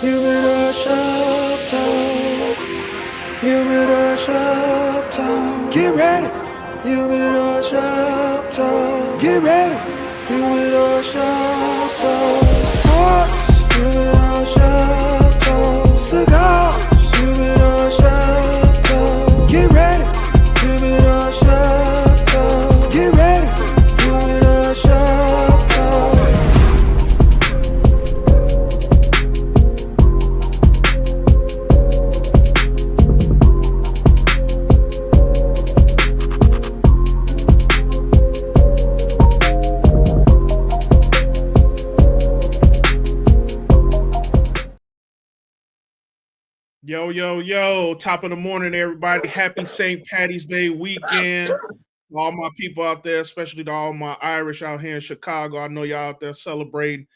Humidor shop talk. Humidor shop talk. Get ready. Humidor shop talk. Get ready. Humidor shop talk. Sports. Humidor shop talk. Cigars. Humidor shop talk. Get ready. Humidor shop talk. Get ready. Humidor shop talk. Yo, yo, yo, top of the morning, everybody. Happy St. Patty's Day weekend. All my people out there, especially to all my Irish out here in Chicago. I know y'all out there celebrating,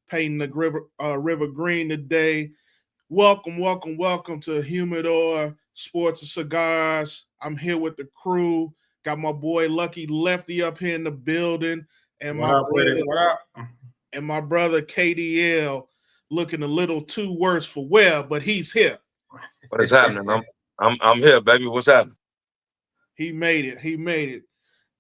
painting the river green today. Welcome, welcome, welcome to Humidor Sports and Cigars. I'm here with the crew. Got my boy Lucky Lefty up here in the building. And What up? and my brother KDL looking a little too worse for wear, but he's here. What is happening? I'm here, baby. What's happening? He made it. He made it.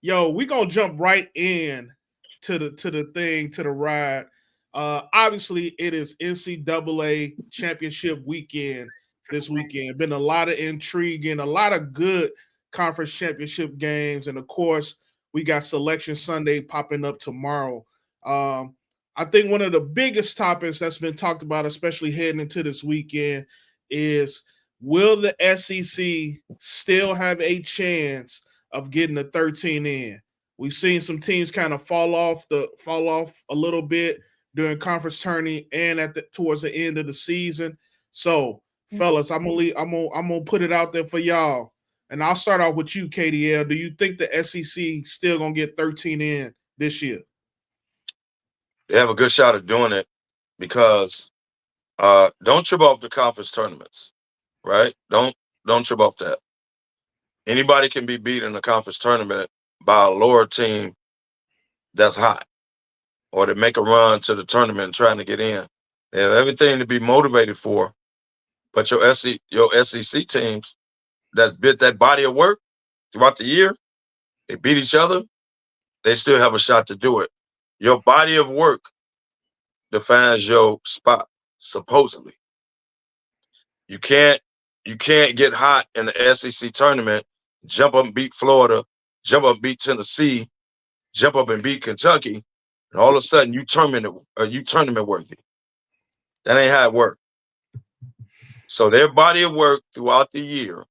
Yo, we gonna jump right in to the ride. Obviously, it is NCAA championship weekend this weekend. Been a lot of intriguing, a lot of good conference championship games, and of course, we got Selection Sunday popping up tomorrow. I think one of the biggest topics that's been talked about, especially heading into this weekend, is will the SEC still have a chance of getting the 13 in? We've seen some teams kind of fall off a little bit during conference tourney and towards the end of the season. So, fellas, I'm gonna put it out there for y'all, and I'll start off with you, KDL. Do you think the SEC still gonna get 13 in this year? They have a good shot of doing it because don't trip off the conference tournaments, right? Don't trip off that. Anybody can be beat in a conference tournament by a lower team that's hot, or to make a run to the tournament trying to get in. They have everything to be motivated for, but your SEC teams that's built that body of work throughout the year, they beat each other, they still have a shot to do it. Your body of work defines your spot, supposedly. You can't get hot in the SEC tournament, jump up and beat Florida, jump up and beat Tennessee, jump up and beat Kentucky, and all of a sudden you tournament worthy. That ain't how it works. So their body of work throughout the year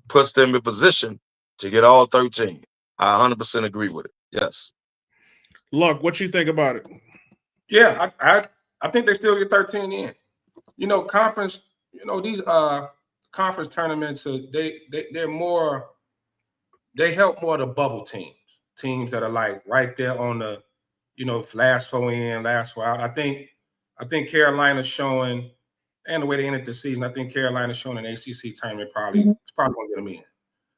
puts them in position to get all 13. I 100% agree with it. Yes. Luck, what you think about it? Yeah, I think they still get 13 in. You know, conference. You know, these conference tournaments. They're more. They help more the bubble teams that are like right there on the, last four in, last four out. I think Carolina's showing, and the way they ended the season, I think Carolina's showing an ACC tournament it's probably gonna get them in.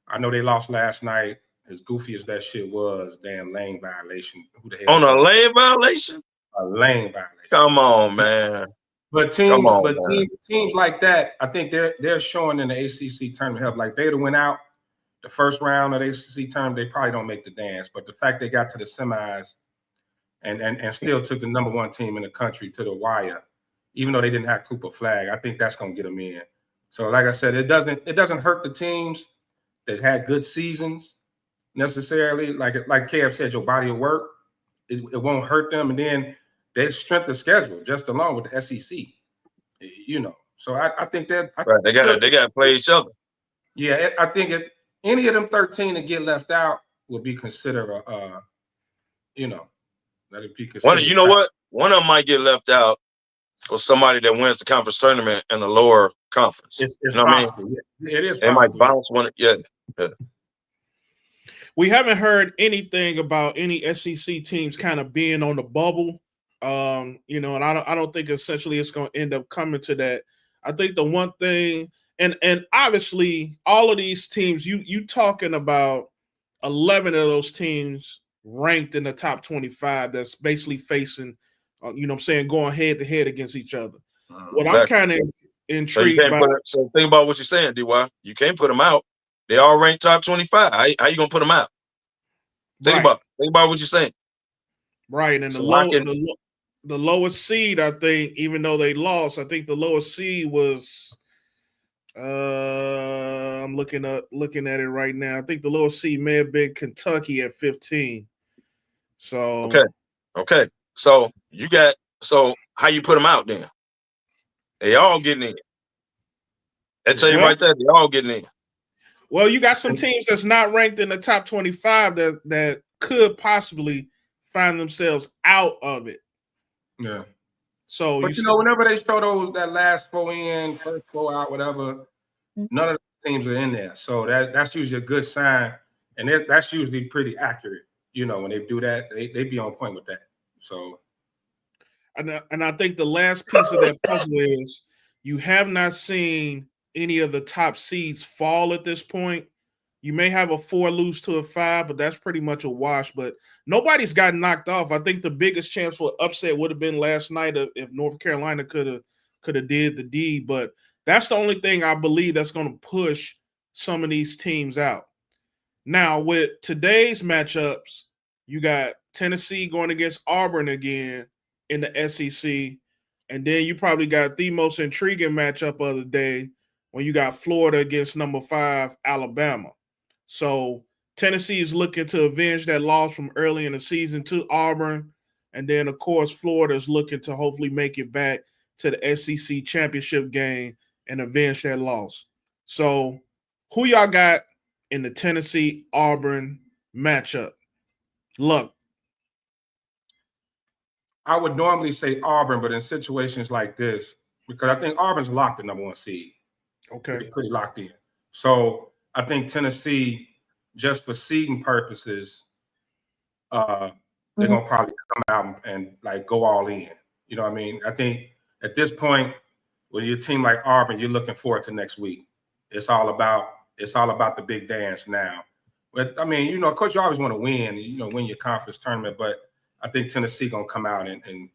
I know they lost last night. As goofy as that shit was, damn lane violation. Who the hell? On a lane violation? A lane violation. Come on, man. But teams like that, I think they're showing in the ACC tournament help. Like they'd have went out the first round of the ACC tournament, they probably don't make the dance. But the fact they got to the semis and still took the number one team in the country to the wire, even though they didn't have Cooper Flag, I think that's gonna get them in. So, like I said, it doesn't hurt the teams that had good seasons necessarily. Like Kev said, your body of work, it won't hurt them, and then they strengthen the schedule just along with the SEC. So I think that right. They got to play each other. Yeah, I think if any of them 13 that get left out would be considered let it be considered. You know what? One of them might get left out for somebody that wins the conference tournament in the lower conference. It's you know possible. What I mean? Yeah, it is. They might bounce one. Yeah. We haven't heard anything about any SEC teams kind of being on the bubble. And I don't think essentially it's going to end up coming to that. I think the one thing, and obviously all of these teams, you talking about 11 of those teams ranked in the top 25 that's basically facing, going head to head against each other. What I'm kind of intrigued by. So think about what you're saying, DY. You can't put them out. They all ranked top 25. How you gonna put them out? Think about what you're saying. Right, and the lowest seed, I think, even though they lost, I think the lowest seed was. I'm looking at it right now. I think the lowest seed may have been Kentucky at 15. So okay. So how you put them out then? They all getting in. I tell you right there, they all getting in. Well, you got some teams that's not ranked in the top 25 that could possibly find themselves out of it. Yeah. So, but whenever they show that last 4 in, first 4 out, whatever, none of the teams are in there. So that's usually a good sign, and that's usually pretty accurate. When they do that, they be on point with that. So, and I think the last piece of that puzzle is you have not seen any of the top seeds fall at this point. You may have a 4 lose to a 5, but that's pretty much a wash. But nobody's gotten knocked off. I think the biggest chance for upset would have been last night if North Carolina could have did the deed. But that's the only thing I believe that's going to push some of these teams out. Now, with today's matchups, you got Tennessee going against Auburn again in the SEC. And then you probably got the most intriguing matchup of the day when you got Florida against number 5, Alabama. So Tennessee is looking to avenge that loss from early in the season to Auburn. And then, of course, Florida is looking to hopefully make it back to the SEC championship game and avenge that loss. So who y'all got in the Tennessee-Auburn matchup? Look. I would normally say Auburn, but in situations like this, because I think Auburn's locked the number 1 seed. Okay. They're pretty locked in. So I think Tennessee, just for seeding purposes, they're going to probably come out and like go all in. You know what I mean? I think at this point, with your team like Auburn, you're looking forward to next week. It's all about the big dance now. But I mean, of course, you always want to win, win your conference tournament. But I think Tennessee gonna come out and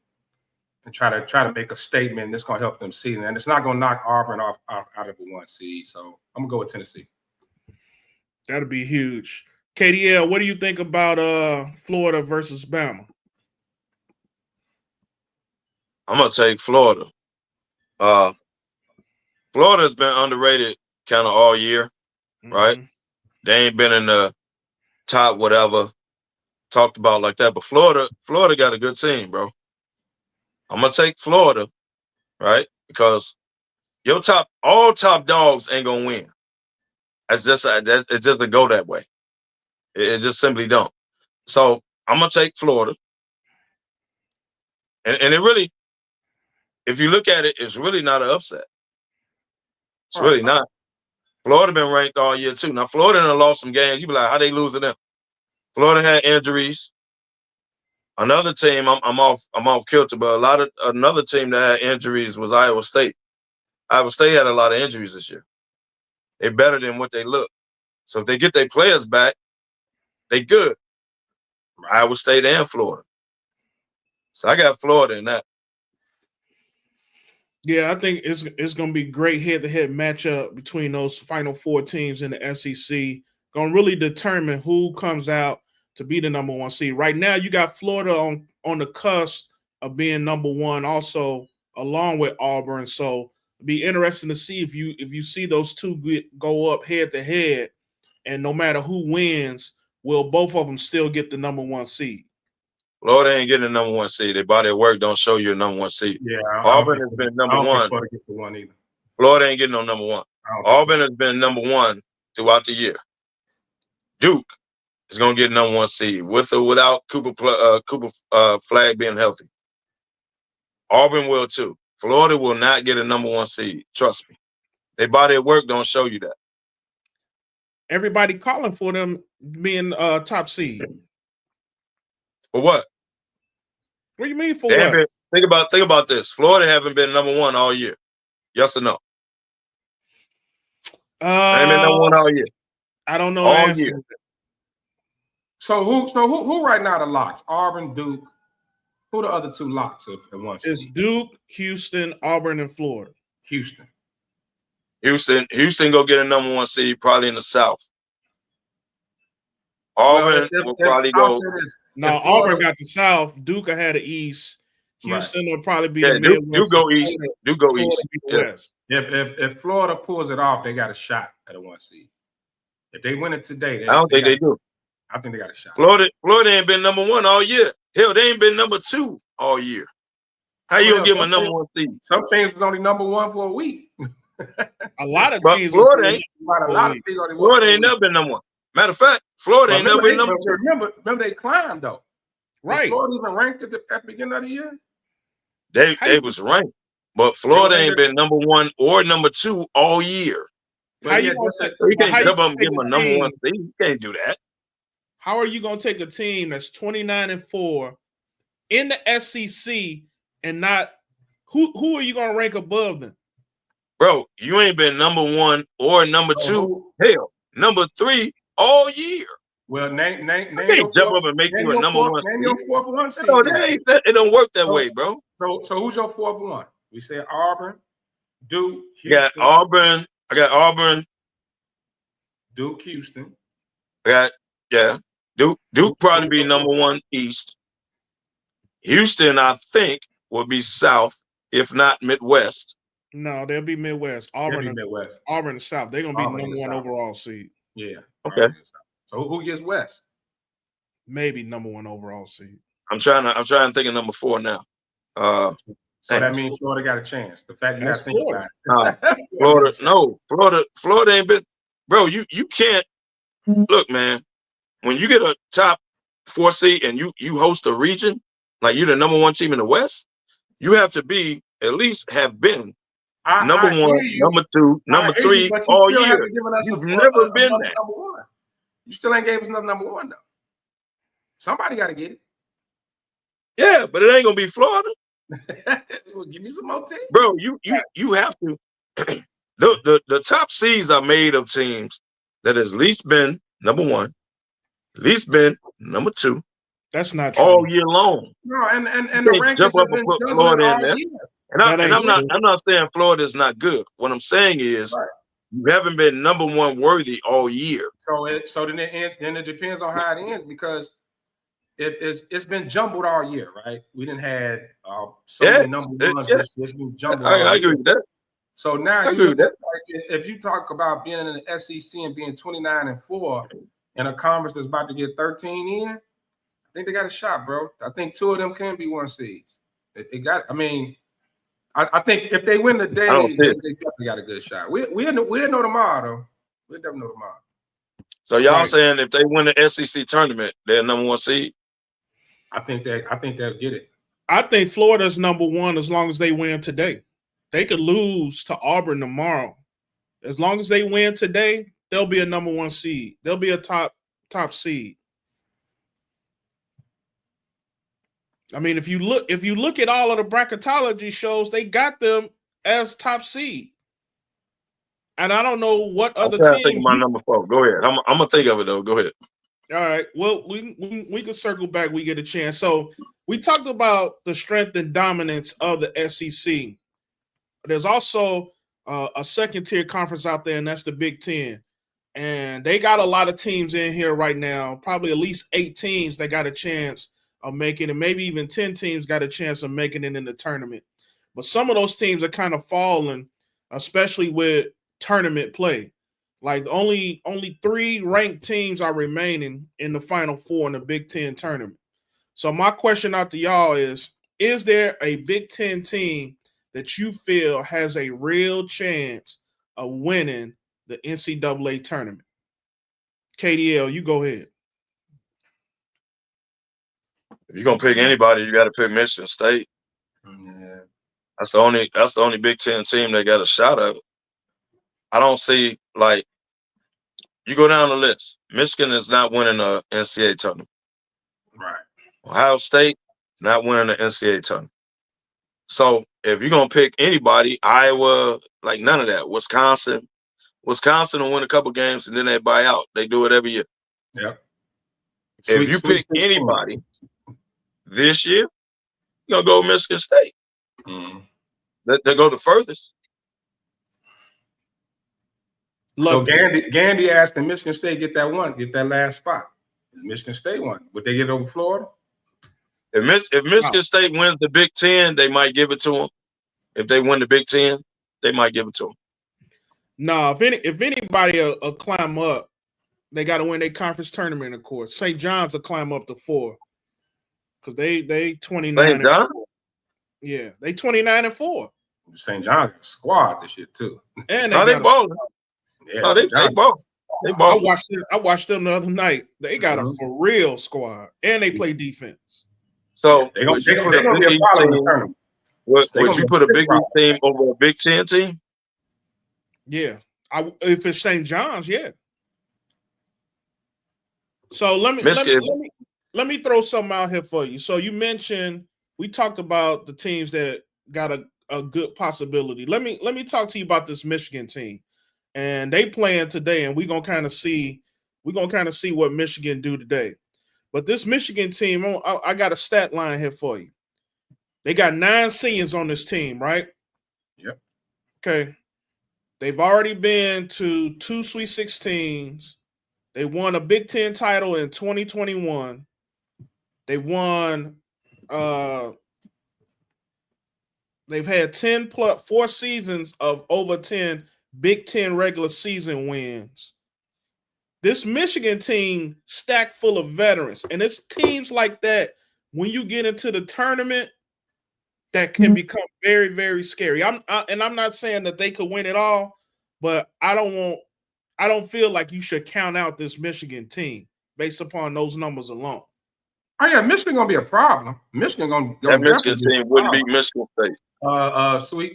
try to make a statement that's gonna help them seed, and it's not gonna knock Auburn off out of the 1 seed. So I'm gonna go with Tennessee. That'll be huge. KDL, what do you think about Florida versus Bama? I'm gonna take Florida. Florida's been underrated kind of all year, right? They ain't been in the top whatever talked about like that. But Florida got a good team, bro. I'm gonna take Florida, right? Because all top dogs ain't gonna win. It's just a go that way. It just simply don't. So I'm gonna take Florida, and it really, if you look at it, it's really not an upset. It's really not. Florida been ranked all year too. Now Florida done lost some games. You be like, how they losing them? Florida had injuries. Another team, I'm off kilter, but another team that had injuries was Iowa State. Iowa State had a lot of injuries this year. They're better than what they look. So if they get their players back, they good. Iowa State and Florida. So I got Florida in that. Yeah, I think it's going to be a great head-to-head matchup between those final 4 teams in the SEC. Going to really determine who comes out to be the number 1 seed. Right now, you got Florida on the cusp of being number 1, also along with Auburn. So it'll be interesting to see if you see those two go up head-to-head, and no matter who wins, will both of them still get the number 1 seed? Florida ain't getting the number 1 seed. Their body of work don't show you a number 1 seed. Yeah, Auburn has been number 1. Florida gets the 1 either. Florida ain't getting no number 1. Auburn has been number 1 throughout the year. Duke is gonna get number 1 seed with or without Cooper Flag being healthy. Auburn will too. Florida will not get a number 1 seed. Trust me. Their body of work don't show you that. Everybody calling for them being top seed. For what? What do you mean for what? Think about this. Florida haven't been number 1 all year. Yes or no? They ain't been number 1 all year. I don't know. All year. So who right now the locks? Auburn, Duke. Who the other two locks at one It's seed? Duke, Houston, Auburn, and Florida. Houston go get a number 1 seed probably in the South. Auburn will probably go. No, Auburn got the South. Duke had the East. Houston will probably be the Midwest. Duke go East. Duke go East. West. If Florida pulls it off, they got a shot at a 1 seed. If they win it today, I don't think they do. I think they got a shot. Florida ain't been number 1 all year. Hell, they ain't been number 2 all year. How you gonna give them a number 1 seed? Some teams was only number 1 for a week. A lot of teams. Florida ain't never been number 1. Matter of fact, Florida ain't never been number 1. Remember they climbed though. Right. Was Florida even ranked at the beginning of the year? They was ranked, but Florida ain't been number 1 or number 2 all year. How you gonna take? You can't jump up and give them a number 1 seed. You can't do that. How are you gonna take a team that's 29-4 in the SEC and not who are you gonna rank above them? Bro, you ain't been number 1 or number 2. Hell, number 3 all year. Well, name I can't jump up and make you a number 1 seed. Name your fourth 1 seed. No, it don't work that way, bro. So who's your fourth 1? We said Auburn, Duke, Houston. I got Auburn. Duke, Houston. Duke probably be number 1 East. Houston, I think, will be South, if not Midwest. No, they'll be Midwest. Auburn and South. They're gonna be number 1 overall seed. Yeah. Okay. So who gets West? Maybe number 1 overall seed. I'm trying to think of number 4 now. So that means Florida got a chance. The fact you got to think about it. Florida ain't been, bro. You can't look, man. When you get a top 4 seed and you host a region, like you're the number 1 team in the West, you have to be at least have been number 1, number 2, number 3 all year. You've never been that. Number 1. You still ain't gave us another number 1 though. Somebody got to get it. Yeah, but it ain't gonna be Florida. Well, give me some more teams, bro. You have to. The top seeds are made of teams that has at least been number 1, at least been number 2. That's not true. All year long. No, and the rankings have been Florida in there. And I'm not saying Florida is not good. What I'm saying is you haven't been number 1 worthy all year. So then it depends on how it ends, because it's been jumbled all year, right? We didn't have many number 1s. It's been jumbled. I agree with that. So now if you talk about being in the SEC and being 29-4 in a conference that's about to get 13 in, I think they got a shot, bro. I think 2 of them can be 1 seeds. I think if they win the day, they definitely got a good shot. We'll know tomorrow, though. We'll definitely know tomorrow. So y'all saying if they win the SEC tournament, they're number 1 seed? I think they'll get it. I think Florida's number 1 as long as they win today. They could lose to Auburn tomorrow. As long as they win today, they'll be a number 1 seed. They'll be a top seed. I mean, if you look at all of the bracketology shows, they got them as top seed. And I don't know what other teams. Think of my number 4. Go ahead. I'm gonna think of it though. Go ahead. All right. Well, we can circle back. We get a chance. So we talked about the strength and dominance of the SEC. There's also a second tier conference out there, and that's the Big Ten. And they got a lot of teams in here right now. Probably at least 8 teams that got a chance of making it, maybe even 10 teams got a chance of making it in the tournament. But some of those teams are kind of falling, especially with tournament play. Like only 3 ranked teams are remaining in the Final 4 in the Big Ten tournament. So my question out to y'all is there a Big Ten team that you feel has a real chance of winning the NCAA tournament? KDL, you go ahead. If you're gonna pick anybody, you got to pick Michigan State. Yeah. That's the only Big Ten team that got a shot at it. I don't see, like, you go down the list. Michigan is not winning the NCAA tournament. Right. Ohio State is not winning the NCAA tournament. So if you're gonna pick anybody, Iowa, like none of that. Wisconsin will win a couple games and then they buy out. They do it every year. Yep. If you pick anybody this year, gonna go Michigan State. They go the furthest. So Gandy asked if Michigan State get that last spot. Michigan State won. Would they get over Florida? If Michigan State wins the Big Ten, they might give it to them. If they win the Big Ten, they might give it to them. No, if anybody will climb up, they got to win their conference tournament, of course. St. John's will climb up to 4 because they 29. St. John? Yeah, they 29-4. St. John's squad this year too. And they balling. Yeah, they ball. They ball. I watched them the other night. They got a for real squad, and they play defense. So they're gonna be a problem in the tournament. Would you put a Big East team over a Big Ten team? Yeah, if it's St. John's, yeah. So let me throw something out here for you. So you mentioned we talked about the teams that got a good possibility. Let me talk to you about this Michigan team, and they playing today, and we're gonna kind of see what Michigan do today. But this Michigan team, I got a stat line here for you. They got 9 seniors on this team, right? Yep. Okay. They've already been to 2 Sweet 16s. They won a Big Ten title in 2021. They won. They've had 4 seasons of over 10 Big Ten regular season wins. This Michigan team stacked full of veterans, and it's teams like that when you get into the tournament that can become very, very scary. I'm not saying that they could win it all, but I don't feel like you should count out this Michigan team based upon those numbers alone. Oh yeah, Michigan gonna be a problem. Michigan gonna Michigan team wouldn't beat Michigan State.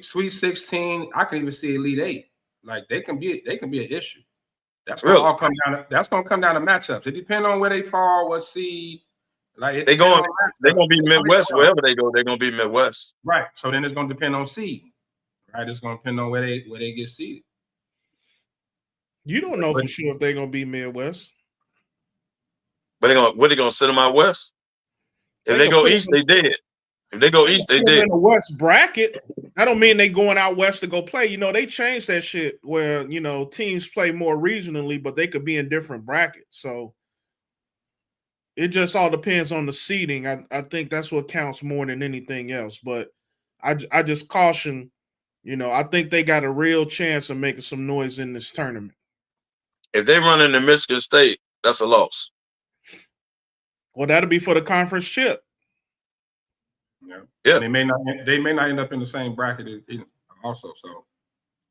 Sweet 16. I can even see Elite 8. Like they can be an issue. That's gonna all come down. That's gonna come down to matchups. It depends on where they fall, what seed. Like they're gonna be Midwest wherever they go. They're gonna be Midwest. Right. So then it's gonna depend on seed. Right. It's gonna depend on where they get seeded. You don't know for sure if they're gonna be Midwest. But what they gonna send them out west? If they go east, they dead. If they go east, they dead. In the West bracket, I don't mean they going out west to go play. You know, they changed that shit where, you know, teams play more regionally, but they could be in different brackets. So it just all depends on the seeding. I think that's what counts more than anything else. But I just caution, you know, I think they got a real chance of making some noise in this tournament. If they run into Michigan State, that's a loss. Well, that'll be for the conference chip. Yeah. They may not end up in the same bracket also. So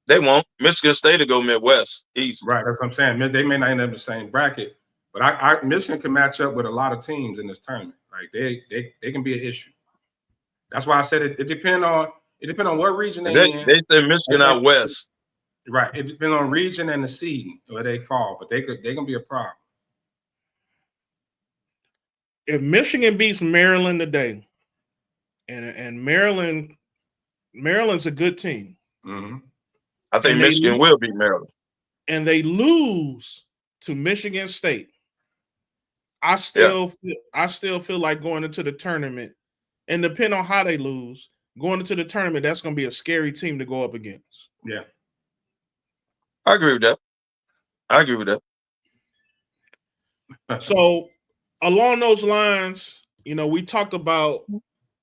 they won't. Michigan State to go Midwest, East. Right. That's what I'm saying. They may not end up in the same bracket, but Michigan can match up with a lot of teams in this tournament. Like they can be an issue. That's why I said it depends on what region they in. They said Michigan out west. Right. It depends on region and the seeding where they fall, but they can be a problem. If Michigan beats Maryland today, and Maryland's a good team. Mm-hmm. I think Michigan will beat Maryland. And they lose to Michigan State. I still feel like going into the tournament, and depending on how they lose, going into the tournament, that's going to be a scary team to go up against. Yeah. I agree with that. So along those lines, you know, we talked about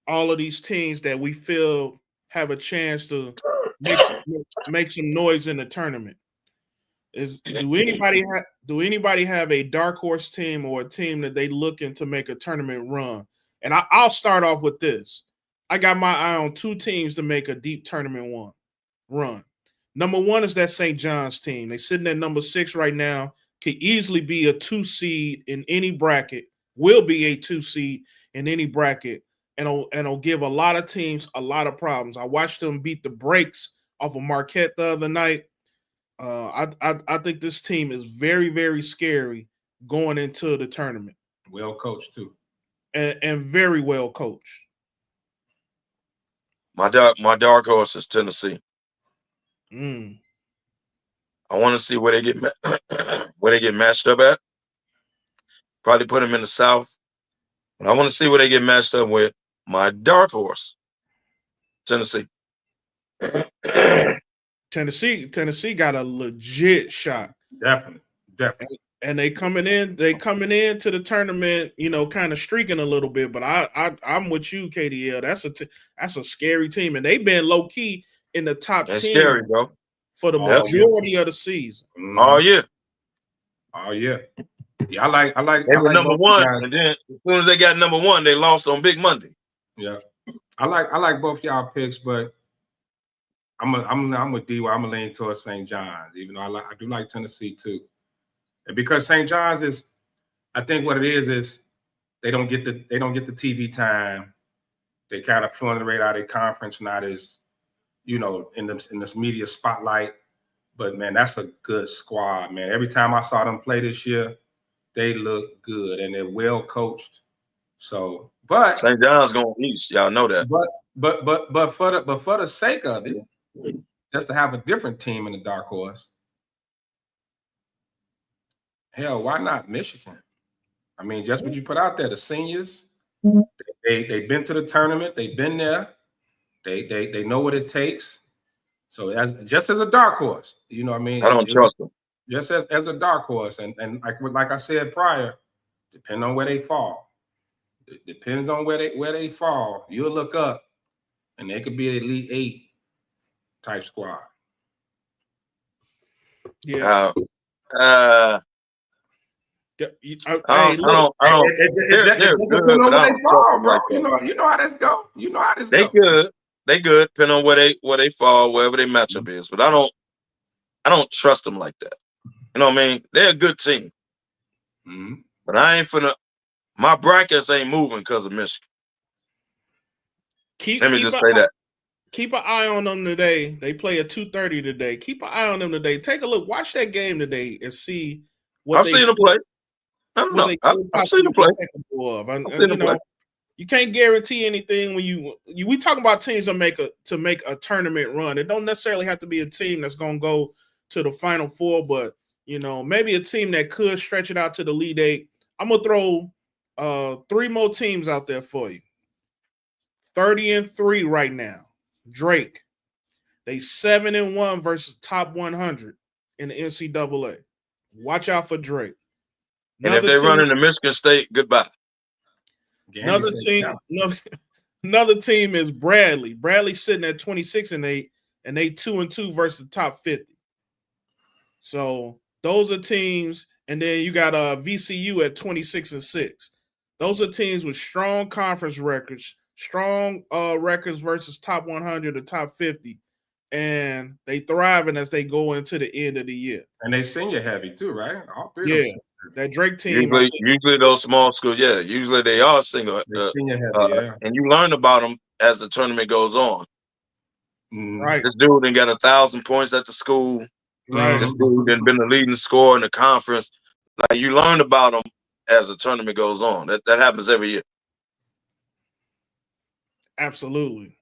all of these teams that we feel have a chance to make some noise in the tournament. Do anybody have a dark horse team or a team that they looking to make a tournament run? And I'll start off with this. I got my eye on 2 teams to make a deep tournament run. Number 1 is that St. John's team. They're sitting at number 6 right now. Could easily be a 2 seed in any bracket. Will be a 2 seed in any bracket. And it'll give a lot of teams a lot of problems. I watched them beat the brakes off of Marquette the other night. I think this team is very, very scary going into the tournament. Well coached too. And very well coached. My dark horse is Tennessee. I want to see where they get matched up at. Probably put them in the South. But I want to see where they get matched up with my dark horse, Tennessee. Tennessee got a legit shot. Definitely. And they coming into the tournament, kind of streaking a little bit. But I'm with you, KDL. That's a scary team, and they've been low key in the top 10 scary, bro. For the majority of the season. Oh yeah. Yeah, I like. They were number one, and then as soon as they got number one, they lost on Big Monday. Yeah, I like both y'all picks, but I'm with D. I'm gonna lean towards St. John's, even though I do like Tennessee too, and because St. John's is, I think what it is they don't get the TV time. They kind of flying the radar of their conference, not as in this media spotlight. But man, that's a good squad, man. Every time I saw them play this year, they look good and they're well coached. So, but St. John's going east, y'all know that. But for the sake of it, just to have a different team in the dark horse, hell, why not Michigan? I mean, just what you put out there, the seniors, they've been to the tournament, they've been there, they know what it takes. So just as a dark horse, what I mean? I don't trust them. Just as a dark horse, and like I said prior, depending on where they fall. It depends on where they fall. You'll look up, and they could be an Elite 8 type squad. Yeah. I don't. They're good, but I don't fall, bro. You know how this go. You know how this they go. Good. They good, depending on where they fall, wherever their matchup is. But I don't trust them like that. You know what I mean? They're a good team. Mm-hmm. But I ain't finna. My brackets ain't moving because of Michigan. Let me just say that. Keep an eye on them today. They play at 2:30 today. Keep an eye on them today. Take a look. Watch that game today and see what I've seen them play. I don't know. I've seen them play. You can't guarantee anything when we talking about teams that make a tournament run. It don't necessarily have to be a team that's gonna go to the Final Four, but maybe a team that could stretch it out to the Elite 8. I'm gonna throw 3 more teams out there for you. 30-3 right now. Drake. They 7-1 versus top 100 in the NCAA. Watch out for Drake. And if they run into Michigan State, goodbye. Another team is Bradley. Bradley's sitting at 26-8, and they 2-2 versus top 50. So those are teams, and then you got VCU at 26-6. Those are teams with strong conference records, strong records versus top 100 or top 50, and they thriving as they go into the end of the year. And they senior heavy too, right? All 3 of them. That Drake team. Usually those small schools, usually they are senior heavy, and you learn about them as the tournament goes on. Right. This dude got 1,000 points at the school. Right. This dude been the leading scorer in the conference. Like, you learn about them as the tournament goes on. That happens every year. Absolutely.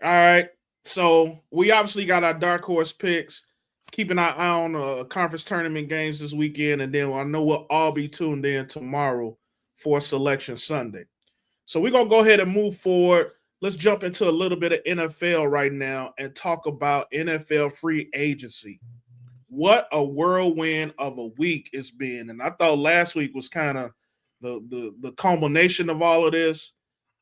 All right. So we obviously got our dark horse picks. Keep an eye on conference tournament games this weekend, and then I know we'll all be tuned in tomorrow for Selection Sunday. So we're going to go ahead and move forward. Let's jump into a little bit of NFL right now and talk about NFL free agency. What a whirlwind of a week it's been. And I thought last week was kind of the culmination of all of this.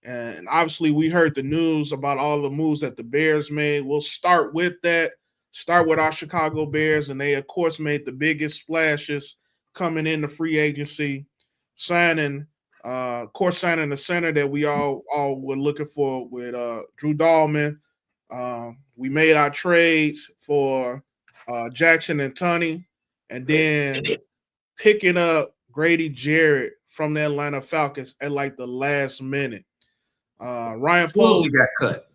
And obviously we heard the news about all the moves that the Bears made. We'll start with that. Start with our Chicago Bears, and they, of course, made the biggest splashes coming into free agency, signing the center that we all were looking for with Drew Dahlman. We made our trades for Jackson and Tunney, and then picking up Grady Jarrett from the Atlanta Falcons at like the last minute. Ryan Poles got cut.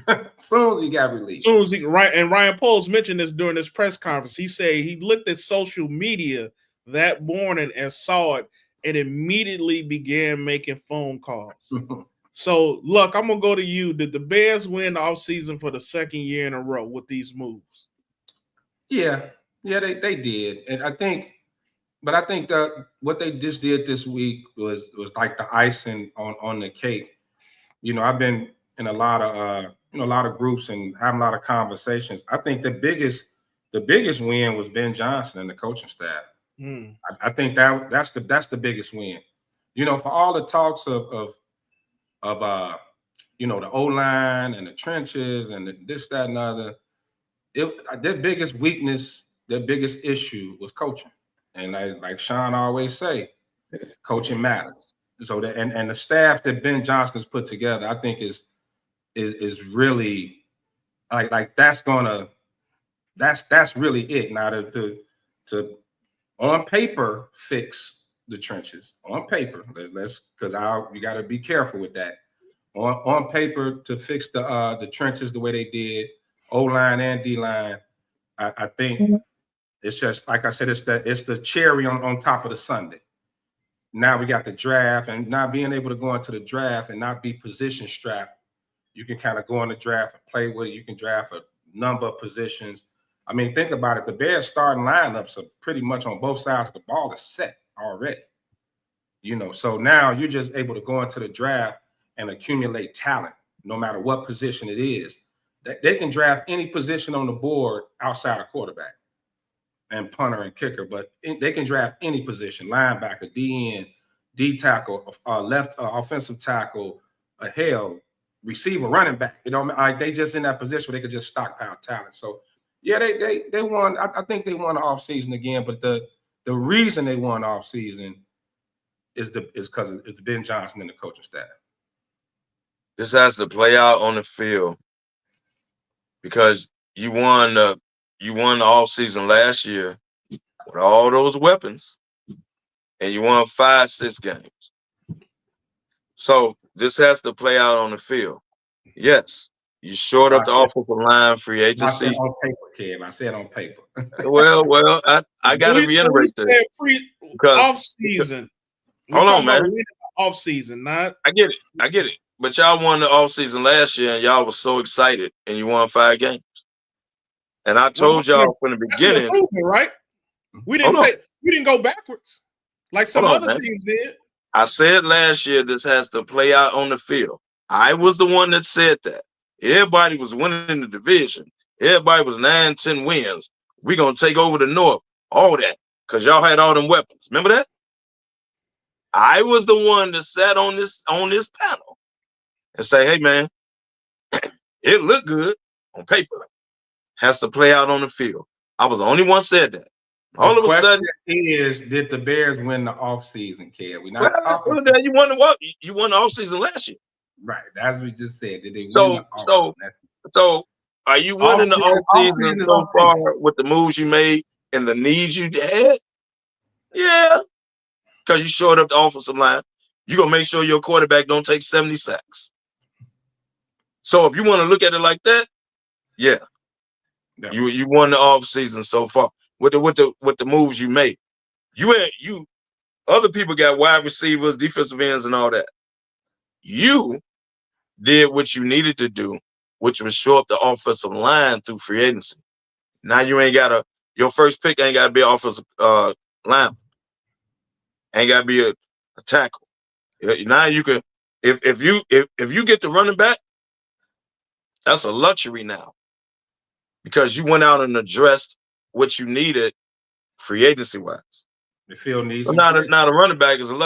As soon as he got released. And Ryan Poles mentioned this during his press conference. He said he looked at social media that morning and saw it and immediately began making phone calls. So, look, I'm going to go to you. Did the Bears win the offseason for the second year in a row with these moves? Yeah, they did. And I think But I think that what they just did this week was like the icing on the cake. You know, I've been in a lot of groups and having a lot of conversations. I think the biggest win was Ben Johnson and the coaching staff. I think that's the biggest win. You know, for all the talks of you know, the O-line and the trenches and this, that, and other, their biggest weakness, their biggest issue was coaching. And like Sean always say, coaching matters. So that and the staff that Ben Johnson's put together, I think is really like that's really it. Now to on paper fix the trenches. On paper, let's because you got to be careful with that. On paper to fix the trenches the way they did, O-line and D-line, I think it's just like I said, it's the cherry on top of the sundae. Now we got the draft, and not being able to go into the draft and not be position strapped. You can kind of go in the draft and play with it. You can draft a number of positions. I mean, think about it. The Bears starting lineups are pretty much on both sides of the ball is set already. You know, so now you're just able to go into the draft and accumulate talent, no matter what position it is. They can draft any position on the board outside of quarterback and punter and kicker, but they can draft any position: linebacker, DN, D tackle, left offensive tackle, receiver, running back. You know, like they just in that position where they could just stockpile talent. So yeah, they won. I think they won the offseason again, but the reason they won the offseason is because it's the Ben Johnson and the coaching staff. This has to play out on the field because you won the offseason last year with all those weapons, and you won 5-6 games. So this has to play out on the field. Yes, you shored up the offensive line, free agency. I said on paper, Kev. I said on paper. well, I got to reiterate this. Off-season. Hold on, man. Off-season, not. I get it. But y'all won the offseason last year, and y'all was so excited, and you won 5 games. And I told y'all from the beginning, that's an improvement, right? We didn't go backwards like some other teams did. I said last year this has to play out on the field. I was the one that said that. Everybody was winning the division. Everybody was 9-10 wins. We're gonna take over the North. All that because y'all had all them weapons. Remember that? I was the one that sat on this panel and say, hey man, it looked good on paper. Has to play out on the field. I was the only one said that. All of a sudden, did the Bears win the offseason, Kev? You won the offseason last year. Right. That's what we just said. Did they win the offseason? So are you winning the offseason so far with the moves you made and the needs you had? Yeah. Because you showed up the offensive line. You're going to make sure your quarterback don't take 70 sacks. So if you want to look at it like that, yeah. You won the offseason so far with the moves you made. You other people got wide receivers, defensive ends, and all that. You did what you needed to do, which was show up the offensive line through free agency. Now you ain't got your first pick ain't got to be an offensive lineman. Ain't got to be a tackle. Now you can if you get the running back, that's a luxury now. Because you went out and addressed what you needed free agency wise. The field needs. Now the running back is a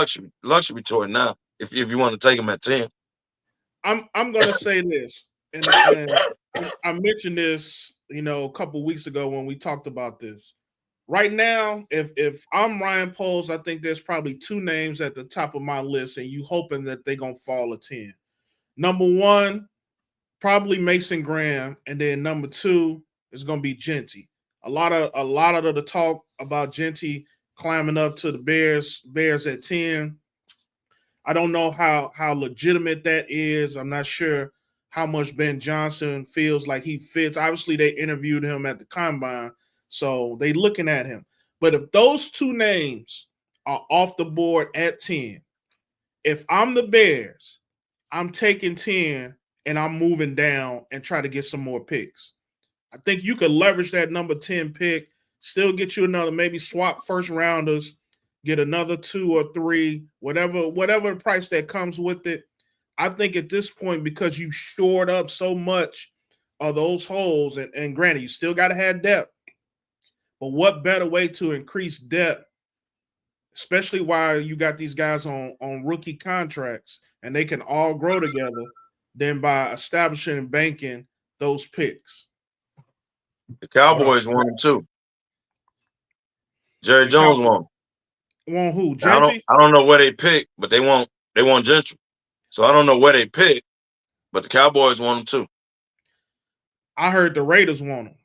luxury toy now. If you want to take him at 10. I'm gonna say this, and I mentioned this, a couple weeks ago when we talked about this. Right now, if I'm Ryan Poles, I think there's probably 2 names at the top of my list, and you hoping that they're gonna fall a 10. Number 1, probably Mason Graham, and then number 2 is going to be Genty. A lot of the talk about Genty climbing up to the Bears at 10. I don't know how legitimate that is. I'm not sure how much Ben Johnson feels like he fits. Obviously, they interviewed him at the Combine, so they looking at him. But if those 2 names are off the board at 10, if I'm the Bears, I'm taking 10 and I'm moving down and try to get some more picks. I think you could leverage that number 10 pick, still get you another, maybe swap first rounders get another 2 or 3, whatever price that comes with it. I think at this point, because you shored up so much of those holes, and granted, you still got to have depth, but what better way to increase depth, especially while you got these guys on rookie contracts and they can all grow together, than by establishing and banking those picks. The Cowboys want him too. Jerry Jones want him. Want who? Gentry? I don't know where they pick, but they want Gentry. So I don't know where they pick, but the Cowboys want him too. I heard the Raiders want him.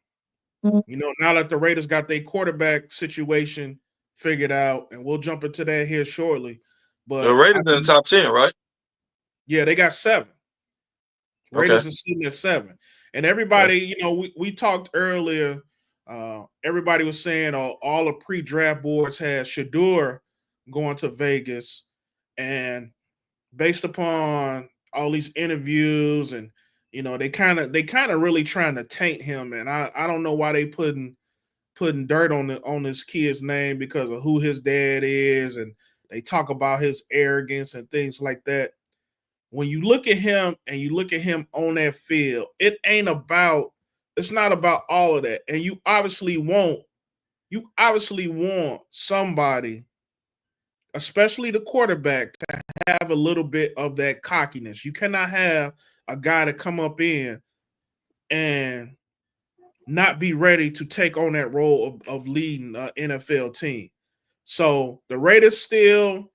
You know, now that the Raiders got their quarterback situation figured out, and we'll jump into that here shortly. But the Raiders in the top 10, right? Yeah, they got 7. Raiders are sitting at 7. And everybody, you know, we talked earlier. Everybody was saying all the pre-draft boards had Shedeur going to Vegas, and based upon all these interviews, and you know, they kind of really trying to taint him. And I don't know why they putting dirt on this kid's name because of who his dad is, and they talk about his arrogance and things like that. When you look at him and you look at him on that field, it's not about all of that. And you obviously want somebody, especially the quarterback, to have a little bit of that cockiness. You cannot have a guy to come up in and not be ready to take on that role of leading an NFL team. So the Raiders still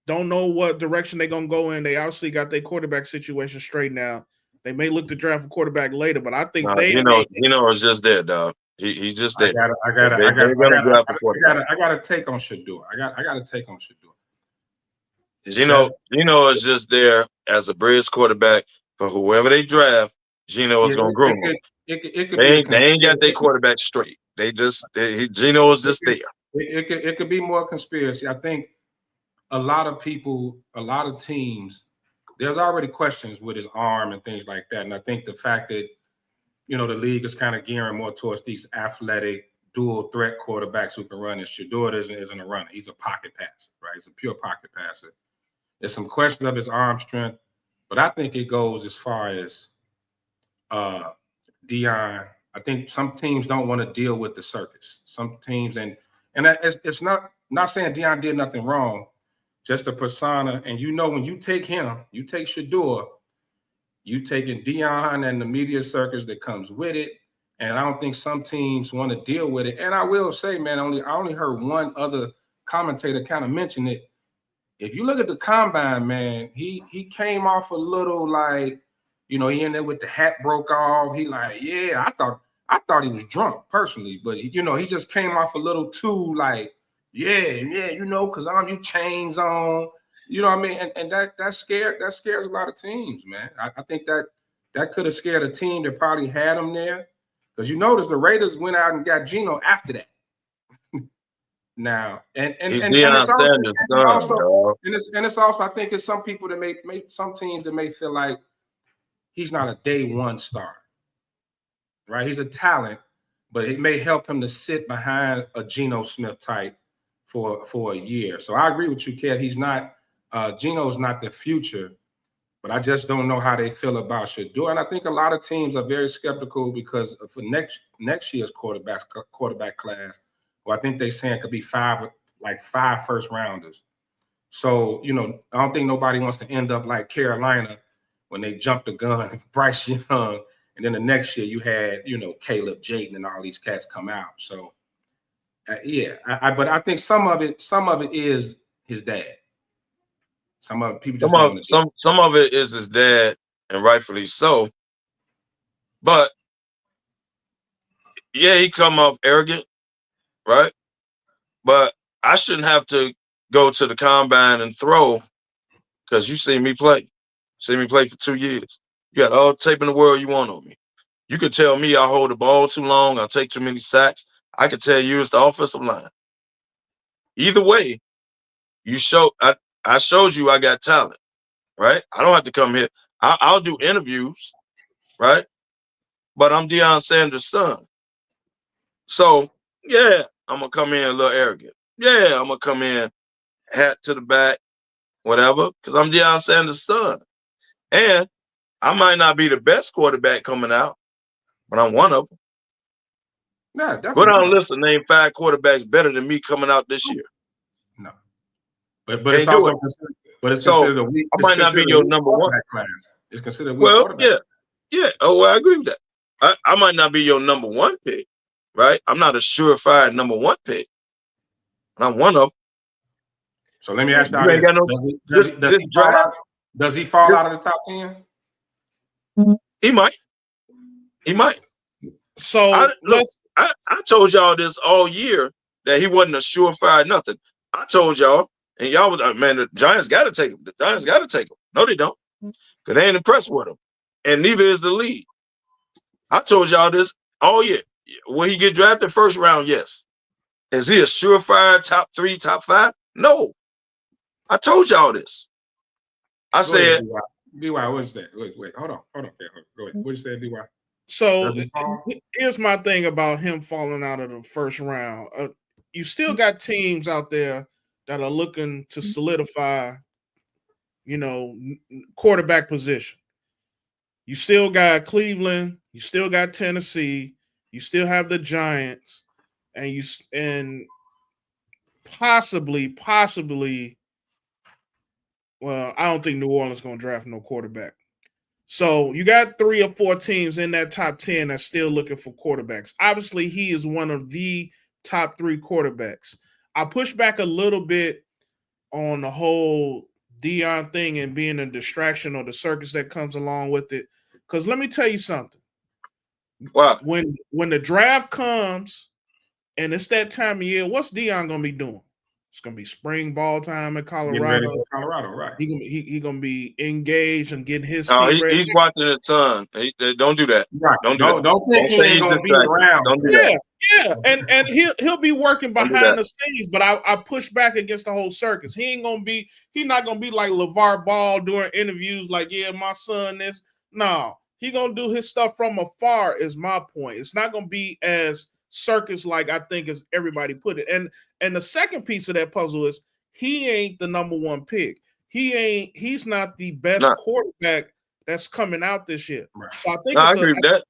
don't know what direction they're going to go in. They obviously got their quarterback situation straight now. They may look to draft a quarterback later, but I think Gino is just there, dog. He's just there. I got to take on Shedeur. I got to take on Shedeur. Gino is just there as a bridge quarterback for whoever they draft. Gino is going to groom them. They ain't got their quarterback straight. Gino is just there. It could be more conspiracy. I think a lot of people, a lot of teams, there's already questions with his arm and things like that. And I think the fact that, you know, the league is kind of gearing more towards these athletic, dual threat quarterbacks who can run. And Shedeur isn't a runner. He's a pocket passer, right? He's a pure pocket passer. There's some questions of his arm strength, but I think it goes as far as Deion. I think some teams don't want to deal with the circus. Some teams, and it's not saying Deion did nothing wrong, just a persona. And you know, when you take him, you take Shedeur, you taking Deion and the media circus that comes with it. And I don't think some teams want to deal with it. And I will say, man, I only heard one other commentator kind of mention it. If you look at the combine, man, he came off a little like, you know, he in there with the hat broke off. He like, yeah, I thought he was drunk personally, but you know, he just came off a little too like, yeah, you know, because you chains on, you know what I mean? And that scares a lot of teams, man. I think that could have scared a team that probably had him there. Because you notice the Raiders went out and got Gino after that. Now, and it's also, I think it's some people that may some teams that may feel like he's not a day one star. Right? He's a talent, but it may help him to sit behind a Geno Smith type for a year. So I agree with you, Kev. He's not Geno's not the future, but I just don't know how they feel about Shedeur. And I think a lot of teams are very skeptical because for next year's quarterback class, well, I think they're saying it could be 5 first rounders. So, you know, I don't think nobody wants to end up like Carolina when they jumped the gun and Bryce Young, and then the next year you had, you know, Caleb Jayden and all these cats come out. So, but I think some of it is his dad. Some of it is his dad, and rightfully so. But yeah, he come off arrogant, right? But I shouldn't have to go to the combine and throw because you see me play. See me play for 2 years. You got all the tape in the world you want on me. You could tell me I hold the ball too long, I take too many sacks. I could tell you it's the offensive line. Either way, I showed you I got talent, right? I don't have to come here. I'll do interviews, right? But I'm Deion Sanders' son. So, yeah, I'm going to come in a little arrogant. Yeah, I'm going to come in hat to the back, whatever, because I'm Deion Sanders' son. And I might not be the best quarterback coming out, but I'm one of them. No, Go down and listen, name 5 quarterbacks better than me coming out this year. No. But it's also considered, considered a weak. I might not be your number one class. It's considered a weak quarterback. Yeah. Oh, well, I agree with that. I might not be your number one pick, right? I'm not a surefire number one pick. I'm one of them. So let me ask you, does he fall out of the top 10? He might. He might. So I told y'all this all year that he wasn't a surefire nothing. I told y'all, and y'all was man, the Giants got to take him. The Giants got to take him. No, they don't, because they ain't impressed with him, and neither is the league. I told y'all this all year. Will he get drafted first round? Yes. Is he a surefire top 3, top 5? No. I told y'all this. I said, DY, what's that? Wait, hold on. Go ahead. What you said, DY? So here's my thing about him falling out of the first round. You still got teams out there that are looking to solidify, quarterback position. You still got Cleveland, you still got Tennessee, you still have the Giants, and possibly, well, I don't think New Orleans is going to draft no quarterback. So you got 3 or 4 teams in that top 10 that's still looking for quarterbacks. Obviously, he is one of the top 3 quarterbacks. I push back a little bit on the whole Deion thing and being a distraction or the circus that comes along with it. Because let me tell you something. Wow. When the draft comes and it's that time of year, what's Deion going to be doing? It's going to be spring ball time in Colorado. Getting ready for Colorado, right? He gonna be engaged and getting his team ready. He's watching his son. Don't do that. Right. Don't think he ain't gonna be around. Don't do that. Yeah. And he'll be working behind the scenes. But I push back against the whole circus. He's not gonna be like LeVar Ball doing interviews like, yeah, my son this. No, he gonna do his stuff from afar. Is my point. It's not gonna be as circus like I think as everybody put it. And the second piece of that puzzle is he ain't the number one pick. He's not the best quarterback that's coming out this year. Right. So I think I agree with that.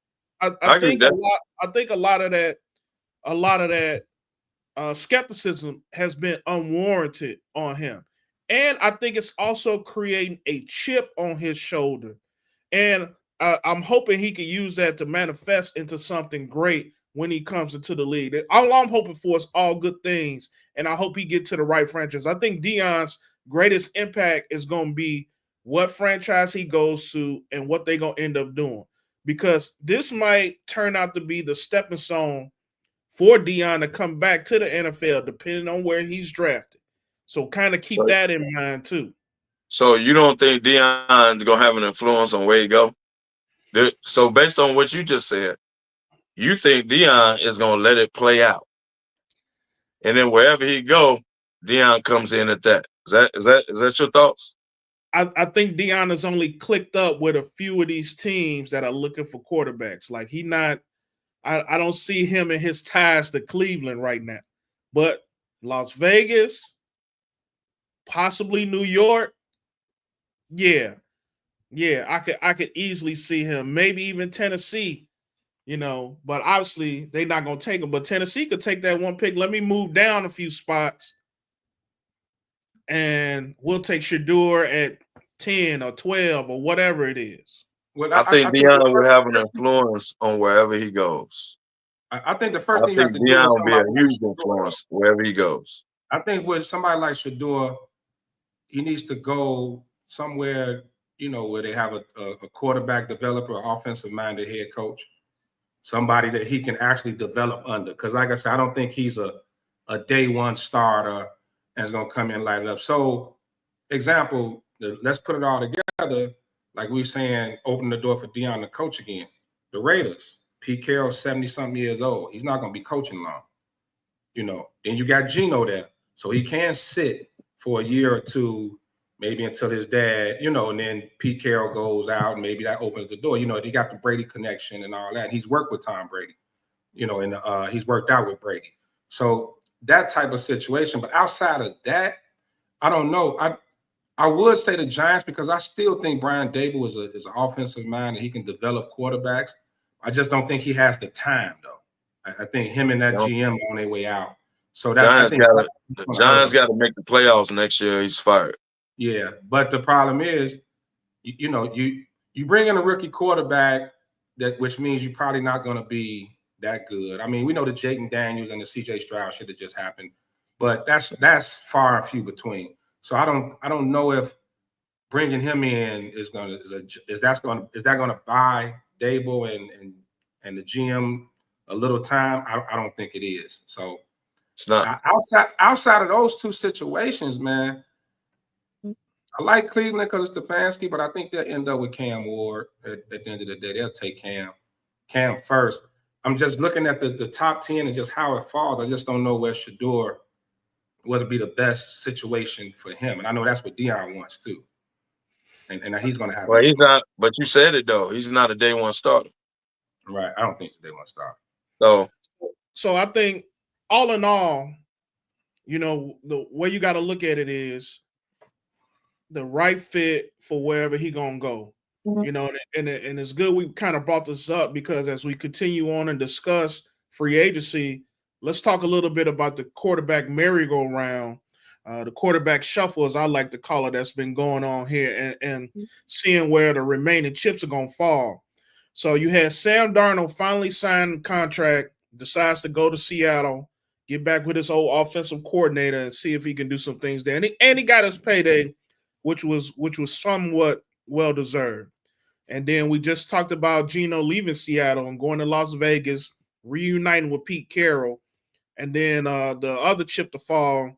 I think a lot of that skepticism has been unwarranted on him. And I think it's also creating a chip on his shoulder. And I'm hoping he can use that to manifest into something great when he comes into the league. All I'm hoping for is all good things, and I hope he get to the right franchise. I think Deion's greatest impact is going to be what franchise he goes to and what they're going to end up doing, because this might turn out to be the stepping stone for Deion to come back to the NFL, depending on where he's drafted. So kind of keep that in mind too. So you don't think Deion's going to have an influence on where he go? So based on what you just said, you think Deion is going to let it play out, and then wherever he go, Deion comes in at that. Is that your thoughts? I think Deion has only clicked up with a few of these teams that are looking for quarterbacks. Like I don't see him in his ties to Cleveland right now, but Las Vegas, possibly New York, yeah, I could easily see him. Maybe even Tennessee. But obviously they're not going to take him. But Tennessee could take that one pick. Let me move down a few spots, and we'll take Shedeur at 10 or 12 or whatever it is. Well, I think Deion will have an influence on wherever he goes. I think the first thing you have to do Deion will be a huge influence wherever he goes. I think with somebody like Shedeur, he needs to go somewhere, where they have a quarterback developer, offensive-minded head coach. Somebody that he can actually develop under. Because like I said, I don't think he's a day one starter and is going to come in and light it up. So, example, let's put it all together. Like we were saying, open the door for Deion to coach again. The Raiders, Pete Carroll's 70-something years old. He's not going to be coaching long. Then you got Geno there. So he can sit for a year or two, maybe until his dad, and then Pete Carroll goes out, and maybe that opens the door. They got the Brady connection and all that. He's worked with Tom Brady, and he's worked out with Brady. So that type of situation. But outside of that, I don't know. I would say the Giants because I still think Brian Dable is an offensive mind and he can develop quarterbacks. I just don't think he has the time though. I think him and that GM on their way out. So that I think the Giants got to make the playoffs next year. He's fired. Yeah, but the problem is, you bring in a rookie quarterback which means you're probably not going to be that good. I mean, we know the Jayden Daniels and the CJ Stroud should have just happened, but that's far and few between. So I don't know if bringing him in is that going to buy Dable and the GM a little time. I don't think it is. So it's not. Outside of those two situations, man. I like Cleveland because it's Stefanski, but I think they'll end up with Cam Ward at the end of the day. They'll take Cam first. I'm just looking at the top 10 and just how it falls. I just don't know where Shador would be the best situation for him. And I know that's what Dion wants too. And he's going to have. Well, he's not. But you said it though. He's not a day one starter. Right. I don't think he's a day one starter. So I think all in all, the way you got to look at it is the right fit for wherever he gonna go. And it's good we kind of brought this up because as we continue on and discuss free agency, let's talk a little bit about the quarterback merry-go-round, the quarterback shuffle, as I like to call it, that's been going on here, and seeing where the remaining chips are gonna fall. So you had Sam Darnold finally signed a contract, decides to go to Seattle, get back with his old offensive coordinator, and see if he can do some things there. And he got his payday, which was somewhat well deserved. And then we just talked about Geno leaving Seattle and going to Las Vegas, reuniting with Pete Carroll. And then the other chip to fall,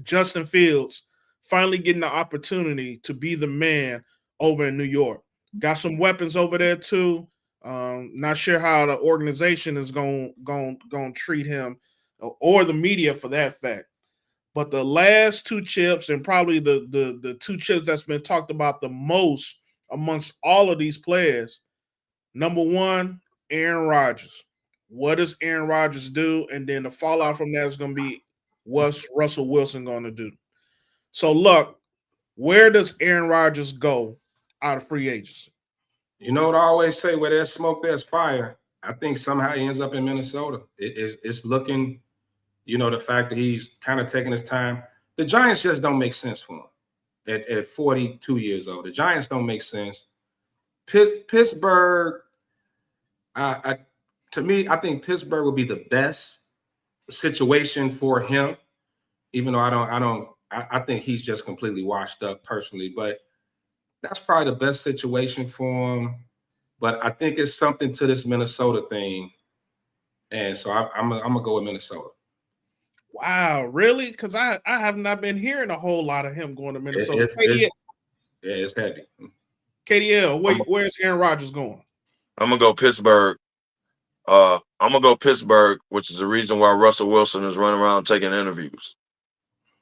Justin Fields, finally getting the opportunity to be the man over in New York. Got some weapons over there too. Not sure how the organization is going to treat him or the media for that fact. But the last two chips and probably the two chips that's been talked about the most amongst all of these players, number one, Aaron Rodgers. What does Aaron Rodgers do? And then the fallout from that is going to be what's Russell Wilson going to do? So, look, where does Aaron Rodgers go out of free agency? You know what I always say, where there's smoke, there's fire. I think somehow he ends up in Minnesota. It's looking, the fact that he's kind of taking his time. The Giants just don't make sense for him at 42 years old. The Giants don't make sense. Pittsburgh, to me, I think Pittsburgh would be the best situation for him, even though I think he's just completely washed up personally, but that's probably the best situation for him. But I think it's something to this Minnesota thing. And so I'm gonna go with Minnesota. Wow, really? Because I have not been hearing a whole lot of him going to Minnesota. It's heavy. KDL, where's Aaron Rodgers going? I'm gonna go Pittsburgh. I'm gonna go Pittsburgh, which is the reason why Russell Wilson is running around taking interviews.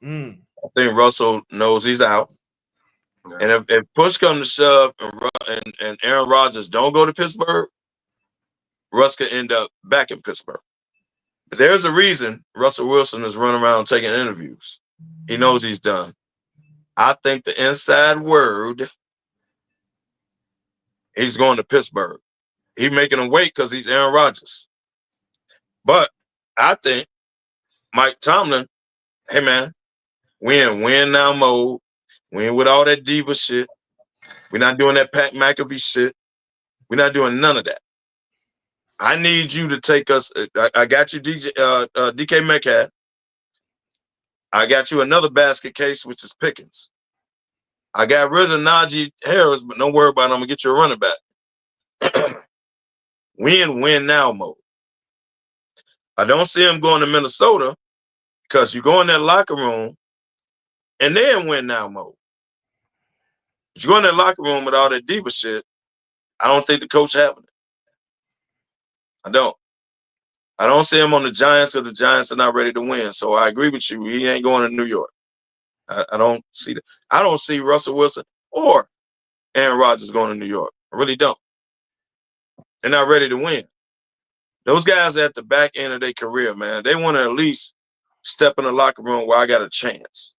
I think Russell knows he's out. Yeah. And if push comes to shove and Aaron Rodgers don't go to Pittsburgh, Russ could end up back in Pittsburgh. But there's a reason Russell Wilson is running around taking interviews. He knows he's done. I think the inside word, he's going to Pittsburgh. He's making him wait because he's Aaron Rodgers. But I think Mike Tomlin, hey man, we in win now mode. We ain't with all that diva shit. We're not doing that Pat McAfee shit. We're not doing none of that. I need you to take us. I got you, DK Metcalf. I got you another basket case, which is Pickens. I got rid of Najee Harris, but don't worry about it. I'm going to get you a running back. We in win now mode. I don't see him going to Minnesota because you go in that locker room and they're in win now mode. But you go in that locker room with all that diva shit, I don't think the coach having it. I don't see him on the Giants or the Giants are not ready to win. So I agree with you. He ain't going to New York. I don't see that. I don't see Russell Wilson or Aaron Rodgers going to New York. I really don't. They're not ready to win. Those guys at the back end of their career, man, they want to at least step in the locker room where I got a chance.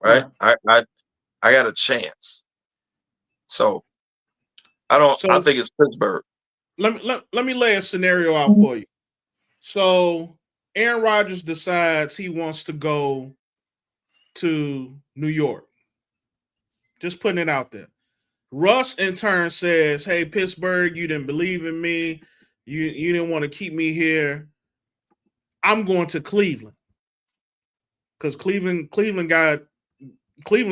right? I got a chance. So I think it's Pittsburgh. Let me lay a scenario out for you. So Aaron Rodgers decides he wants to go to New York. Just putting it out there. Russ in turn says, "Hey, Pittsburgh, you didn't believe in me. You didn't want to keep me here. I'm going to Cleveland because Cleveland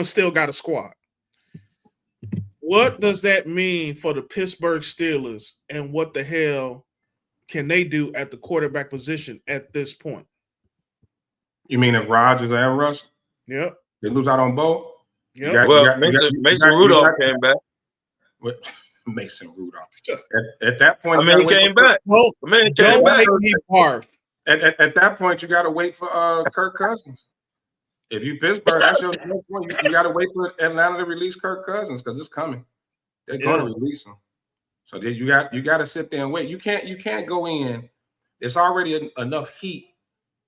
still got a squad." What does that mean for the Pittsburgh Steelers, and what the hell can they do at the quarterback position at this point? You mean if Rodgers and Russ? Yep. They lose out on both? Yep. Mason Rudolph came back. Mason Rudolph. At that point, he came back. Well, Came back. At that point, you got to wait for Kirk Cousins. If you Pittsburgh, that's your point. You got to wait for Atlanta to release Kirk Cousins because it's coming. They're going to release him. So you got to sit there and wait. You can't go in. It's already enough heat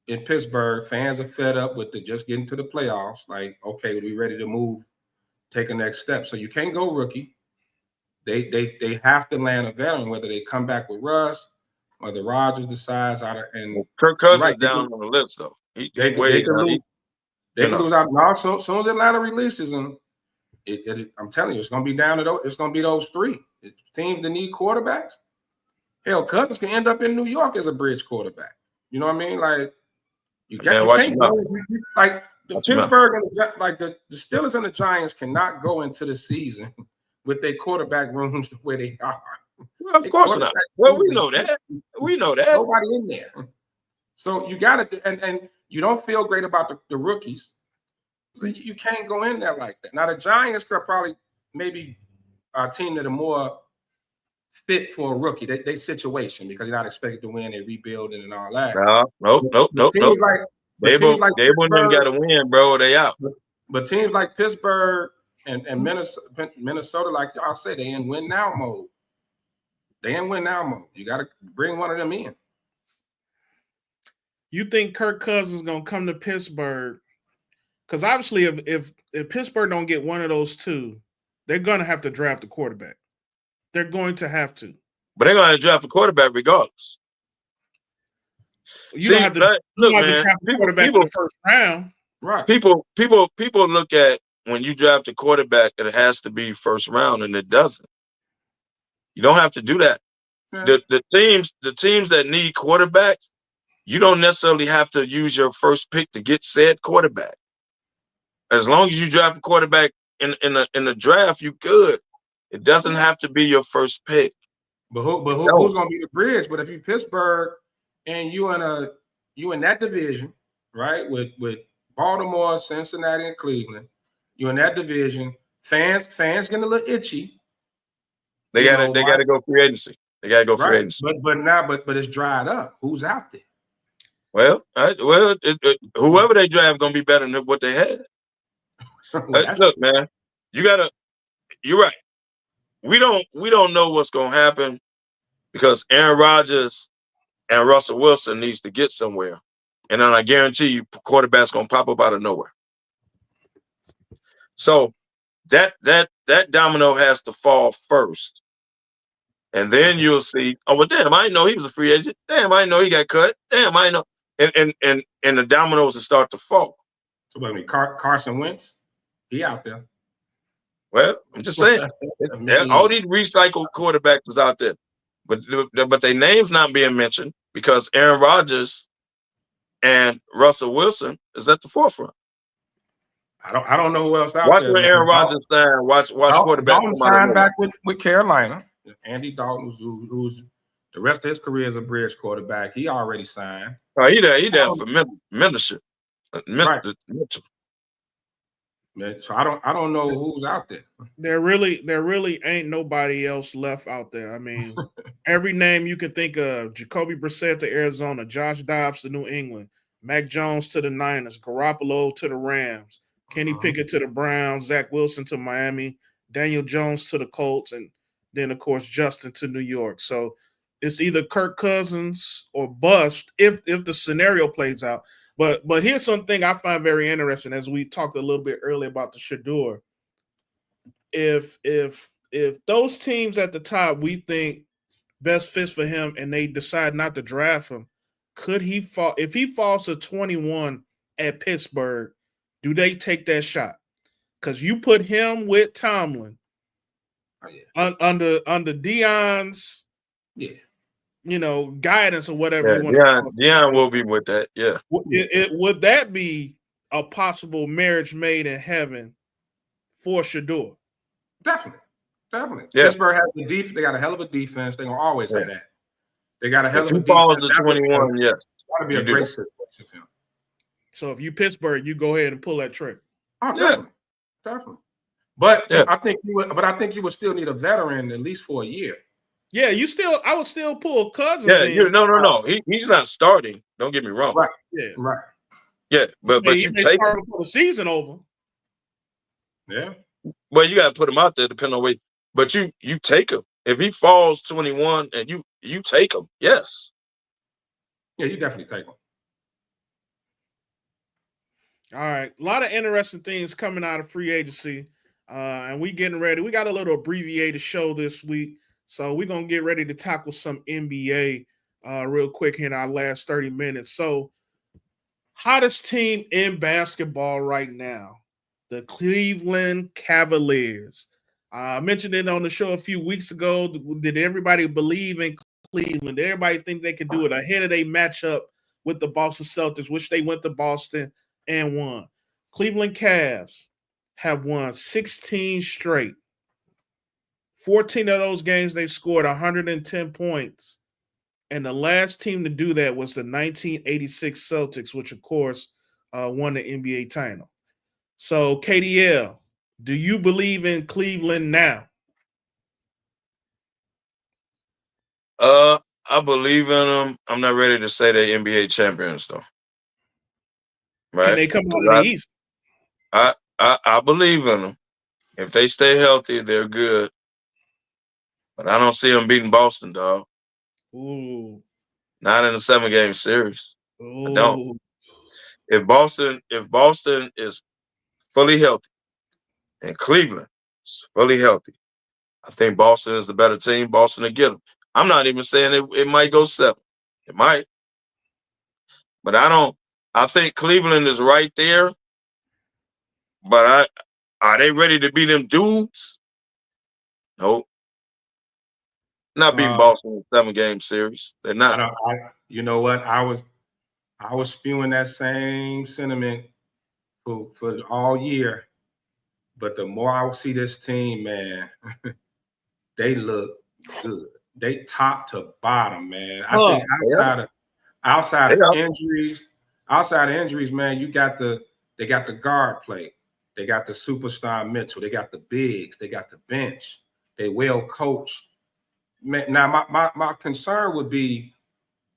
in Pittsburgh. Fans are fed up with just getting to the playoffs. Like, okay, we ready to move, take a next step. So you can't go rookie. They have to land a veteran, whether they come back with Russ, whether Rodgers decides out of and Kirk Cousins down on the list though. They can lose out. Now, so soon as Atlanta releases him, I'm telling you, it's going to be down to those. It's going to be those three teams that need quarterbacks. Hell, Cousins can end up in New York as a bridge quarterback. You know what I mean? Like like the Pittsburgh and the Steelers and the Giants cannot go into the season with their quarterback rooms the way they are. Well, of course not. Well, we know that. We know that. Nobody in there. So you got to, and you don't feel great about the rookies. You can't go in there like that. Now the Giants could probably maybe a team that are more fit for a rookie. They situation because you're not expected to win. They rebuilding and all that. Nope. They wouldn't got to win, bro. They out. But teams like Pittsburgh and Minnesota, like y'all say, they in win now mode. You got to bring one of them in. You think Kirk Cousins is gonna come to Pittsburgh? Because obviously, if Pittsburgh don't get one of those two, they're gonna have to draft a quarterback. They're going to have to. But they're gonna draft a quarterback regardless. You don't have to draft a quarterback in the first round. Right. People look at when you draft a quarterback that it has to be first round, and it doesn't. You don't have to do that. Yeah. The teams that need quarterbacks, you don't necessarily have to use your first pick to get said quarterback. As long as you draft a quarterback in the draft, you good. It doesn't have to be your first pick. But who's gonna be the bridge? But if you Pittsburgh and you in that division, right, with Baltimore, Cincinnati, and Cleveland, you in that division, fans getting a little itchy. They gotta go free agency. They gotta go free agency. But it's dried up. Who's out there? Well, whoever they draft gonna be better than what they had. Look, man, you're right. We don't know what's gonna happen because Aaron Rodgers and Russell Wilson needs to get somewhere, and then I guarantee you, quarterback's gonna pop up out of nowhere. So that domino has to fall first, and then you'll see. Oh, well, damn! I didn't know he was a free agent. Damn! I didn't know he got cut. Damn! I didn't know. And the dominoes will start to fall. So, what I mean, Carson Wentz, he out there. Well, I'm just saying, all these recycled quarterbacks is out there, but their names not being mentioned because Aaron Rodgers and Russell Wilson is at the forefront. I don't know who else out watch there. Watch Aaron Rodgers sign. Watch quarterback. Dalton signed back with Carolina. Andy Dalton, who's the rest of his career as a bridge quarterback, he already signed. Oh, he there for mentorship. Right. So I don't know who's out there. There really ain't nobody else left out there. I mean, every name you can think of: Jacoby Brissett to Arizona, Josh Dobbs to New England, Mac Jones to the Niners, Garoppolo to the Rams, Kenny Pickett to the Browns, Zach Wilson to Miami, Daniel Jones to the Colts, and then of course Justin to New York. So it's either Kirk Cousins or bust if the scenario plays out. But here's something I find very interesting as we talked a little bit earlier about the Shador. If those teams at the top we think best fits for him and they decide not to draft him, could he fall? If he falls to 21 at Pittsburgh, do they take that shot? Because you put him with Tomlin under Deion's guidance or whatever you want to call it. Deion will be with that. Yeah. Would that be a possible marriage made in heaven for Shador? Definitely. Yeah. Pittsburgh has the defense. They got a hell of a defense. They're gonna always have that. They got a hell of a defense. If he falls to 21, yeah. It's gotta be a great situation for him. So if you Pittsburgh, you go ahead and pull that trigger. Oh, definitely. But I think you would still need a veteran at least for a year. Yeah, I would still pull Cousins. Yeah, no. He's not starting. Don't get me wrong. Right. Yeah. Right. Yeah, but you take him before the season over. Yeah. Well, you got to put him out there depending on where. But you take him if he falls 21 and you take him. Yes. Yeah, you definitely take him. All right, a lot of interesting things coming out of free agency, and we getting ready. We got a little abbreviated show this week, so we're gonna get ready to tackle some NBA real quick in our last 30 minutes. So, hottest team in basketball right now, the Cleveland Cavaliers. I mentioned it on the show a few weeks ago. Did everybody believe in Cleveland? Did everybody think they could do it ahead of their matchup with the Boston Celtics, which they went to Boston and won? Cleveland Cavs have won 16 straight. 14 of those games, they've scored 110 points. And the last team to do that was the 1986 Celtics, which, of course, won the NBA title. So, KDL, do you believe in Cleveland now? I believe in them. I'm not ready to say they're NBA champions, though. Right? Can they come out of the East? I believe in them. If they stay healthy, they're good. But I don't see them beating Boston, dog. Ooh. Not in a 7-game series. Ooh. I don't. If Boston is fully healthy and Cleveland is fully healthy, I think Boston is the better team. Boston will get them. I'm not even saying it might go 7. It might. But I think Cleveland is right there. But are they ready to beat them dudes? Nope. Not beating Boston in a 7-game series. They're not. You know what? I was spewing that same sentiment for all year. But the more I see this team, man, they look good. They top to bottom, man. I think outside of injuries, man, they got the guard play. They got the superstar Mitchell. They got the bigs. They got the bench. They well coached. Man, now my concern would be,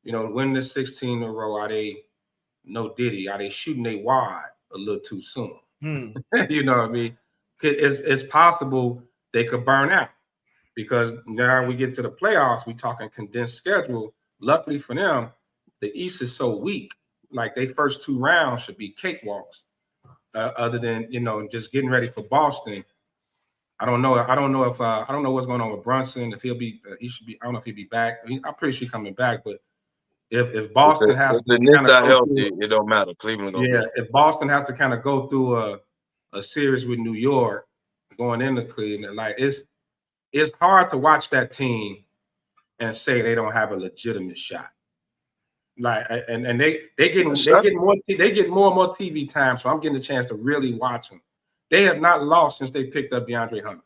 winning the 16 in a row. Are they shooting they wide a little too soon? You know what I mean? It's possible they could burn out because now we get to the playoffs. We talking condensed schedule. Luckily for them, the East is so weak. Like they first 2 rounds should be cakewalks. Other than just getting ready for Boston. I don't know what's going on with Brunson. If he'll be, he should be. I don't know if he'll be back. I'm pretty sure he's coming back. But if Boston has to kind of healthy, it don't matter. Cleveland. If Boston has to kind of go through a series with New York going into Cleveland, like it's hard to watch that team and say they don't have a legitimate shot. Like and they get more and more TV time, so I'm getting a chance to really watch them. They have not lost since they picked up DeAndre Hunter.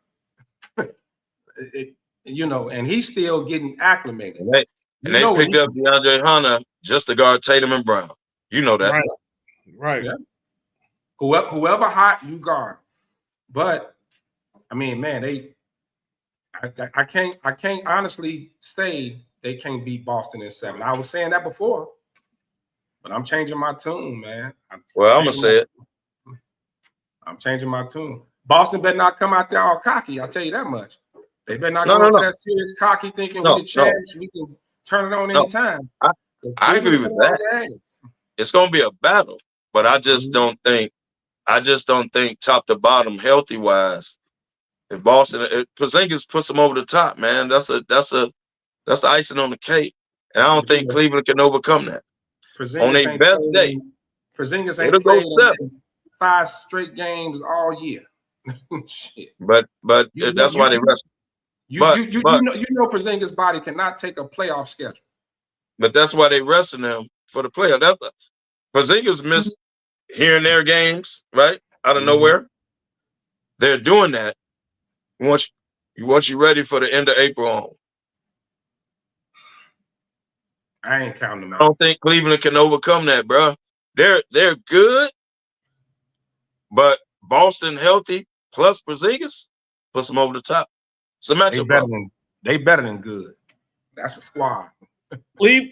And he's still getting acclimated. And they picked up DeAndre Hunter just to guard Tatum and Brown. You know that, right? Yeah. Whoever hot, you guard. But I mean, man, I can't honestly say they can't beat Boston in 7. I was saying that before, but I'm changing my tune, man. I'm gonna say it. I'm changing my tune. Boston better not come out there all cocky. I'll tell you that much. They better not go into that series cocky, thinking we the champs, we can turn it on anytime. I agree with that. it's gonna be a battle. But I just don't think top to bottom, healthy wise, if Boston, Porzingis puts them over the top, man. That's the icing on the cake. And I don't think Cleveland can overcome that. On their best day, Porzingis it'll ain't go played 7. 5 straight games all year. Shit. But that's why they rest. You know Porzingis' body cannot take a playoff schedule. But that's why they resting him for the playoff. Porzingis missed here and there games, right? Out of nowhere. They're doing that once you ready for the end of April on. I ain't counting them out. I don't think Cleveland can overcome that, bro. They're good, but Boston healthy plus Porzingis puts them over the top. It's a matchup. They better than good. That's a squad.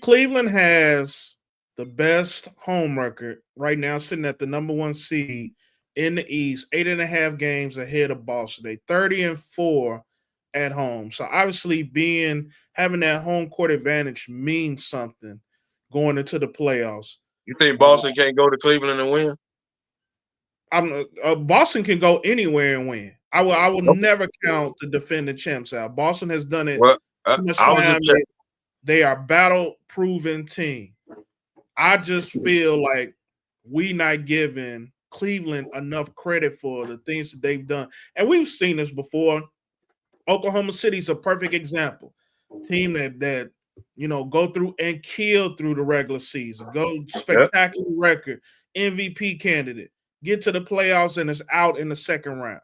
Cleveland has the best home record right now, sitting at the number 1 seed in the East, 8.5 games ahead of Boston. They 30-4 at home. So obviously having that home court advantage means something going into the playoffs. You think Boston can't go to Cleveland and win? Boston can go anywhere and win. I will never count the defending champs out. Boston has done it. They are battle-proven team. I just feel like we not giving Cleveland enough credit for the things that they've done. And we've seen this before. Oklahoma City's a perfect example. Team that go through and kill through the regular season. Go spectacular record, MVP candidate. Get to the playoffs and it's out in the second round.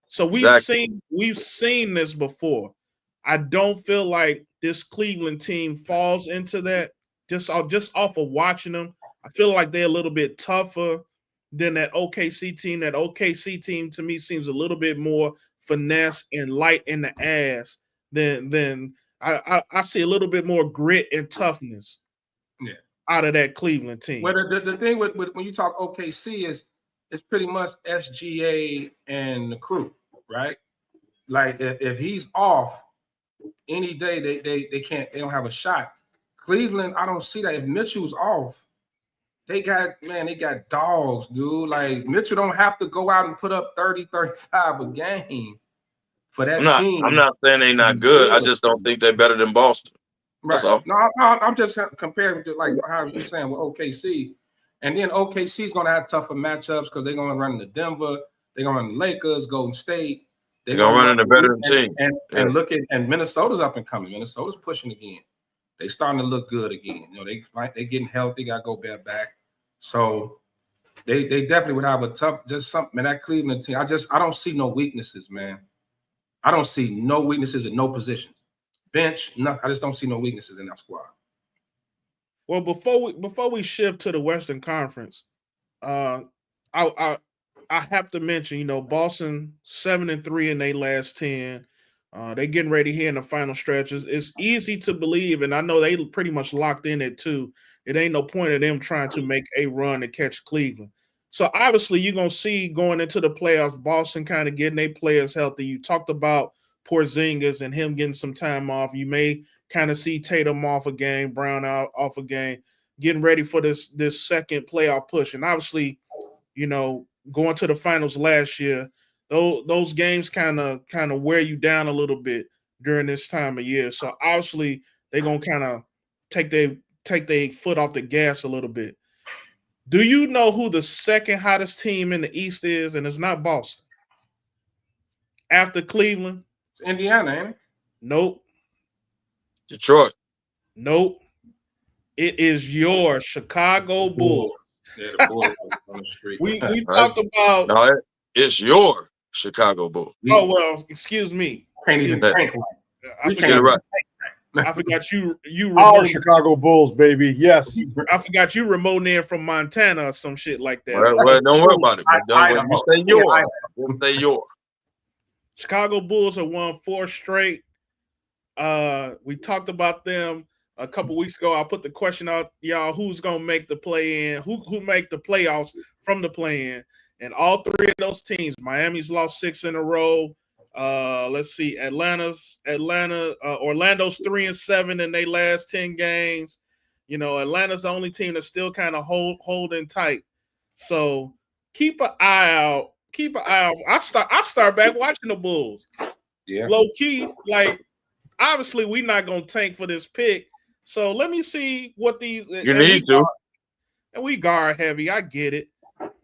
So we've seen this before. I don't feel like this Cleveland team falls into that just off of watching them. I feel like they're a little bit tougher than that OKC team. That OKC team to me seems a little bit more finesse and light in the ass than I see a little bit more grit and toughness out of that Cleveland team. Well, the thing with when you talk OKC is it's pretty much SGA and the crew, right? Like if he's off any day, they don't have a shot. Cleveland, I don't see that. If Mitchell's off, they got dogs, dude. Like Mitchell don't have to go out and put up 30, 35 a game for that team. I'm not saying they're not good. I just don't think they're better than Boston. Right. That's all. No, I'm just comparing to like how you're saying with OKC. And then OKC is going to have tougher matchups because they're going to run into Denver. They're going to run the Lakers, Golden State. They're going to run into veteran team. And look at Minnesota's up and coming. Minnesota's pushing again. They starting to look good again. They getting healthy. Got Gobert back. So they definitely would have a tough something. That Cleveland team. I don't see no weaknesses, man. I don't see no weaknesses in no positions. Bench, no. I just don't see no weaknesses in that squad. Well, before we shift to the Western Conference, I have to mention, Boston 7-3 in their last 10. They getting ready here in the final stretches. It's easy to believe, and I know they pretty much locked in at 2. It ain't no point of them trying to make a run to catch Cleveland. So obviously you're gonna see going into the playoffs, Boston kind of getting their players healthy. You talked about Porzingis and him getting some time off. You may kind of see Tatum off a game, Brown off a game, getting ready for this second playoff push. And obviously, going to the finals last year, those games kind of wear you down a little bit during this time of year. So obviously they're gonna kind of take their foot off the gas a little bit. Do you know who the second hottest team in the East is? And it's not Boston. After Cleveland? It's Indiana, ain't it? Nope. Detroit. Nope. It is your Chicago Bulls. Yeah, the Bulls on the street. We talked about. No, it's your Chicago Bulls. Oh well, excuse me. Can't even think. I forgot you Our Chicago Bulls, baby. Yes. I forgot you remoting in from Montana or some shit like that. Well, don't worry about it. You say your. Chicago Bulls have won 4 straight. We talked about them a couple weeks ago. I put the question out, y'all, who's gonna make the play-in? Who make the playoffs from the play-in? And all 3 of those teams, Miami's lost 6 in a row. Let's see, Orlando's 3-7 in their last 10 games. You know, Atlanta's the only team that's still kind of holding tight. So keep an eye out. Keep an eye out. I start back watching the Bulls. Yeah. Low key, like obviously we're not gonna tank for this pick. So let me see what these You need to. And we guard heavy. I get it,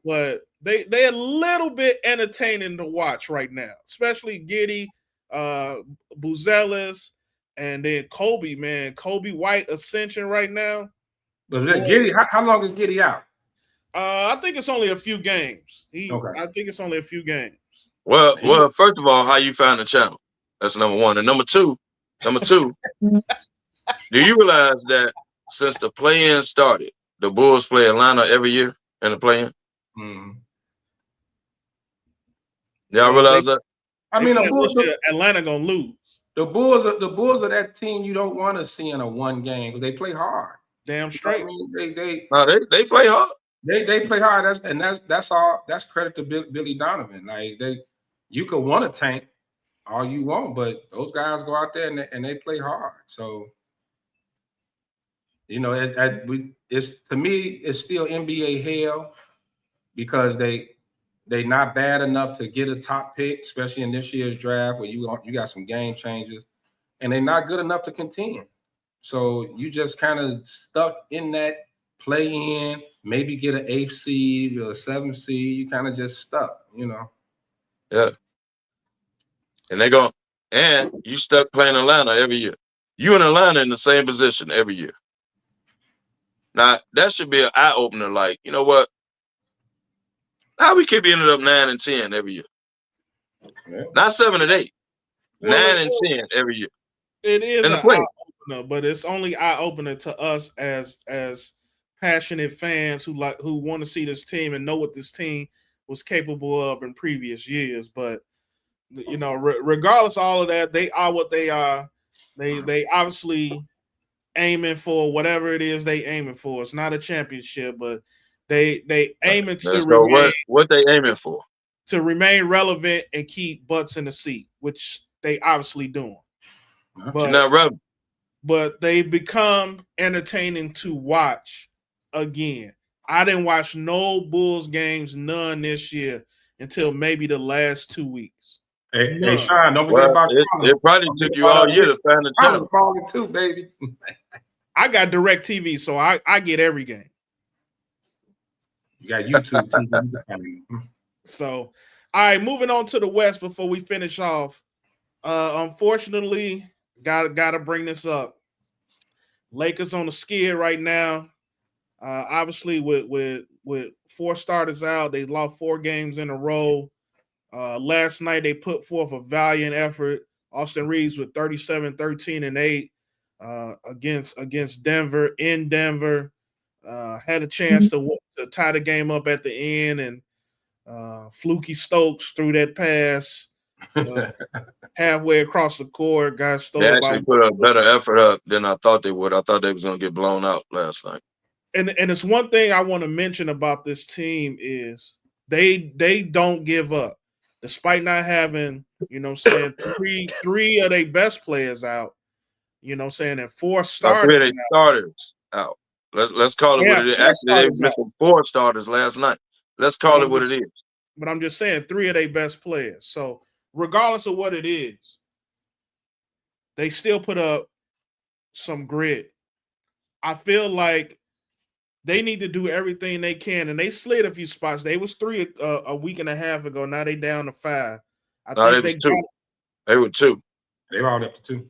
but they're a little bit entertaining to watch right now, especially Giddy, Buzelis, and then Kobe. Man, Kobe White ascension right now. But Giddy, how long is Giddy out? I think it's only a few games. Okay. I think it's only a few games. Well, first of all, how you found the channel? That's number one. And number two, do you realize that since the play-in started, the Bulls play Atlanta every year in the play-in? Mm-hmm. Y'all realize that? I mean, Atlanta gonna lose. The Bulls are that team you don't want to see in a one game because they play hard. Damn straight. I mean, they play hard. They play hard. That's all. That's credit to Billy Donovan. Like you could want to tank all you want, but those guys go out there and they play hard. So you know, it's to me, it's still NBA hell because they not bad enough to get a top pick, especially in this year's draft where you got some game changes, and they're not good enough to contend. So you just kind of stuck in that play in, maybe get an 8th seed or a 7th seed. You kind of just stuck, you know. Yeah. And you stuck playing Atlanta every year. You and Atlanta in the same position every year. Now that should be an eye opener. Like, you know what? How we keep ending up 9 and 10 every year? Yeah. Not 7 and 8. 9 and 10 every year. It is an eye opener, but it's only eye opener to us as passionate fans who want to see this team and know what this team was capable of in previous years. But you know, regardless of all of that, they are what they are. They obviously aiming for whatever it is they aiming for. It's not a championship, but they aiming to remain, what they aiming for, to remain relevant and keep butts in the seat, which they obviously doing. But not relevant. But they become entertaining to watch again. I didn't watch no Bulls games, none this year, until maybe the last 2 weeks. Hey, Sean, don't forget about it probably took you all year to find the channel. Falling too, baby. I got direct TV, so I get every game. You got YouTube TV. So, all right, moving on to the West before we finish off. Unfortunately, gotta bring this up. Lakers on the skid right now. Obviously, with 4 starters out, they lost 4 games in a row. Last night, they put forth a valiant effort. Austin Reeves with 37, 13, and 8 against Denver in Denver. Had a chance to tie the game up at the end, and Fluky Stokes threw that pass halfway across the court. Guys stole. They actually put a better effort up than I thought they would. I thought they was going to get blown out last night. And it's one thing I want to mention about this team is they don't give up. Despite not having, you know what I'm saying, three of their best players out, you know what I'm saying, and 4 starters out. Let's call it what it is. Actually, they missing 4 starters last night. Let's call it what it is. But I'm just saying 3 of their best players. So regardless of what it is, they still put up some grit. I feel like they need to do everything they can, and they slid a few spots. They was 3 a week and a half ago. Now they down to 5. They were 2. They were all up to 2.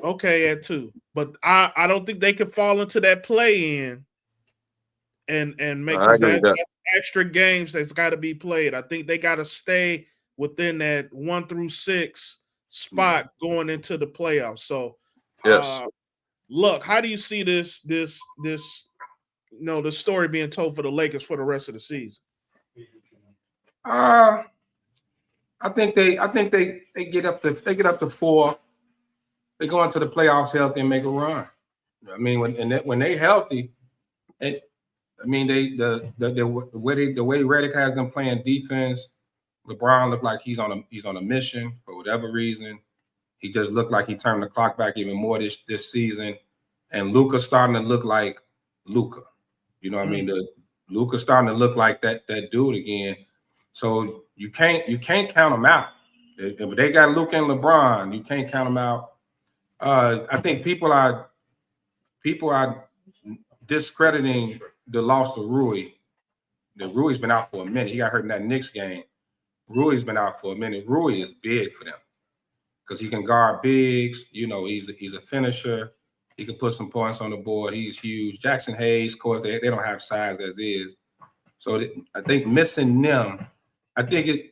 Okay, at 2. But I don't think they can fall into that play-in and make that extra games that's got to be played. I think they got to stay within that 1 through 6 spot going into the playoffs. So, yes. Look, how do you see this the story being told for the Lakers for the rest of the season? I think they get up to 4. They go into the playoffs healthy and make a run. I mean, when they healthy, the way Redick has them playing defense, LeBron looked like he's on a mission for whatever reason. He just looked like he turned the clock back even more this season. and Luka starting to look like Luka. You know what I mean? Luka starting to look like that dude again. So you can't count them out. If they got Luka and LeBron, you can't count them out. I think people are discrediting the loss of Rui. Rui's been out for a minute. He got hurt in that Knicks game. Rui's been out for a minute. Rui is big for them because he can guard bigs. You know, he's a finisher. He can put some points on the board. He's huge. Jackson Hayes, of course, they don't have size as is. So I think missing them, I think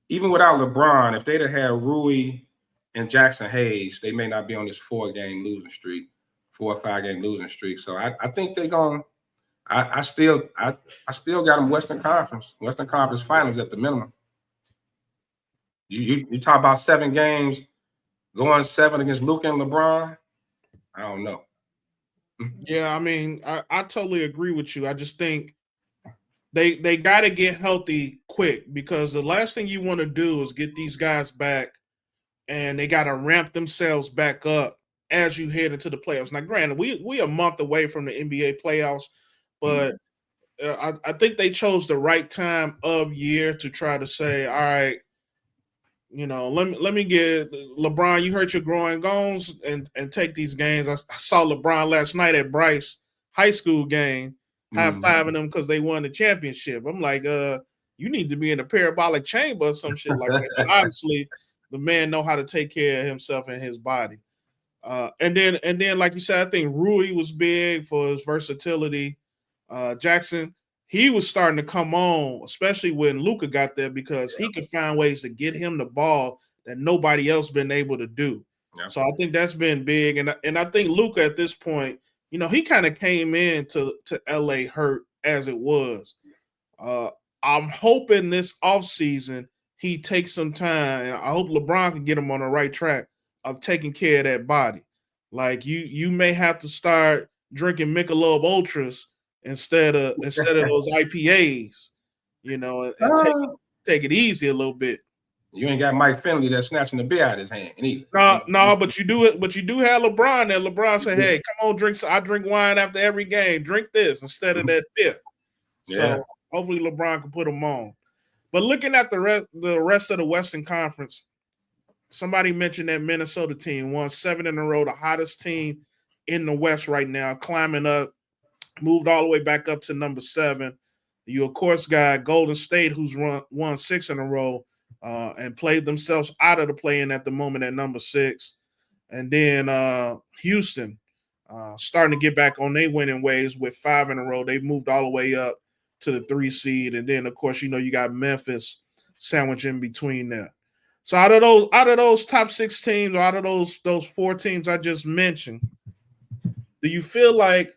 even without LeBron, if they'd have had Rui and Jackson Hayes, they may not be on this 4 or 5 game losing streak. So I think they're going. I still got them Western Conference Finals at the minimum. You talk about 7 games, going 7 against Luka and LeBron. I don't know. Yeah, I mean, I totally agree with you. I just think they got to get healthy quick because the last thing you want to do is get these guys back and they got to ramp themselves back up as you head into the playoffs. Now, granted, we a month away from the NBA playoffs, but I think they chose the right time of year to try to say, all right, you know, let me get LeBron. You hurt your groin bones and take these games. I saw LeBron last night at Bryce high school game, high-fiving them because they won the championship. I'm like, you need to be in a parabolic chamber or some shit like that. But obviously, the man know how to take care of himself and his body. And then, like you said, I think Rui was big for his versatility. Jackson, he was starting to come on, especially when Luka got there, because he could find ways to get him the ball that nobody else been able to do. Yeah. So I think that's been big. And I think Luka at this point, you know, he kind of came in to LA hurt as it was. I'm hoping this offseason he takes some time, and I hope LeBron can get him on the right track of taking care of that body. Like you may have to start drinking Michelob Ultras instead of those IPAs, you know, and take it easy a little bit. You ain't got Mike Finley that's snatching the beer out of his hand either. No, but you do have LeBron there. LeBron said, hey, come on, drink. I drink wine after every game. Drink this instead of that beer. So hopefully LeBron can put him on. But looking at the rest of the Western Conference, somebody mentioned that Minnesota team won 7 in a row, the hottest team in the West right now, climbing up, moved all the way back up to number 7. You, of course, got Golden State, who's won 6 in a row and played themselves out of the play-in at the moment at number 6. And then Houston starting to get back on their winning ways with 5 in a row. They've moved all the way up to the 3 seed. And then, of course, you know, you got Memphis sandwiched in between there. So out of those top 6 teams, or out of those 4 teams I just mentioned, do you feel like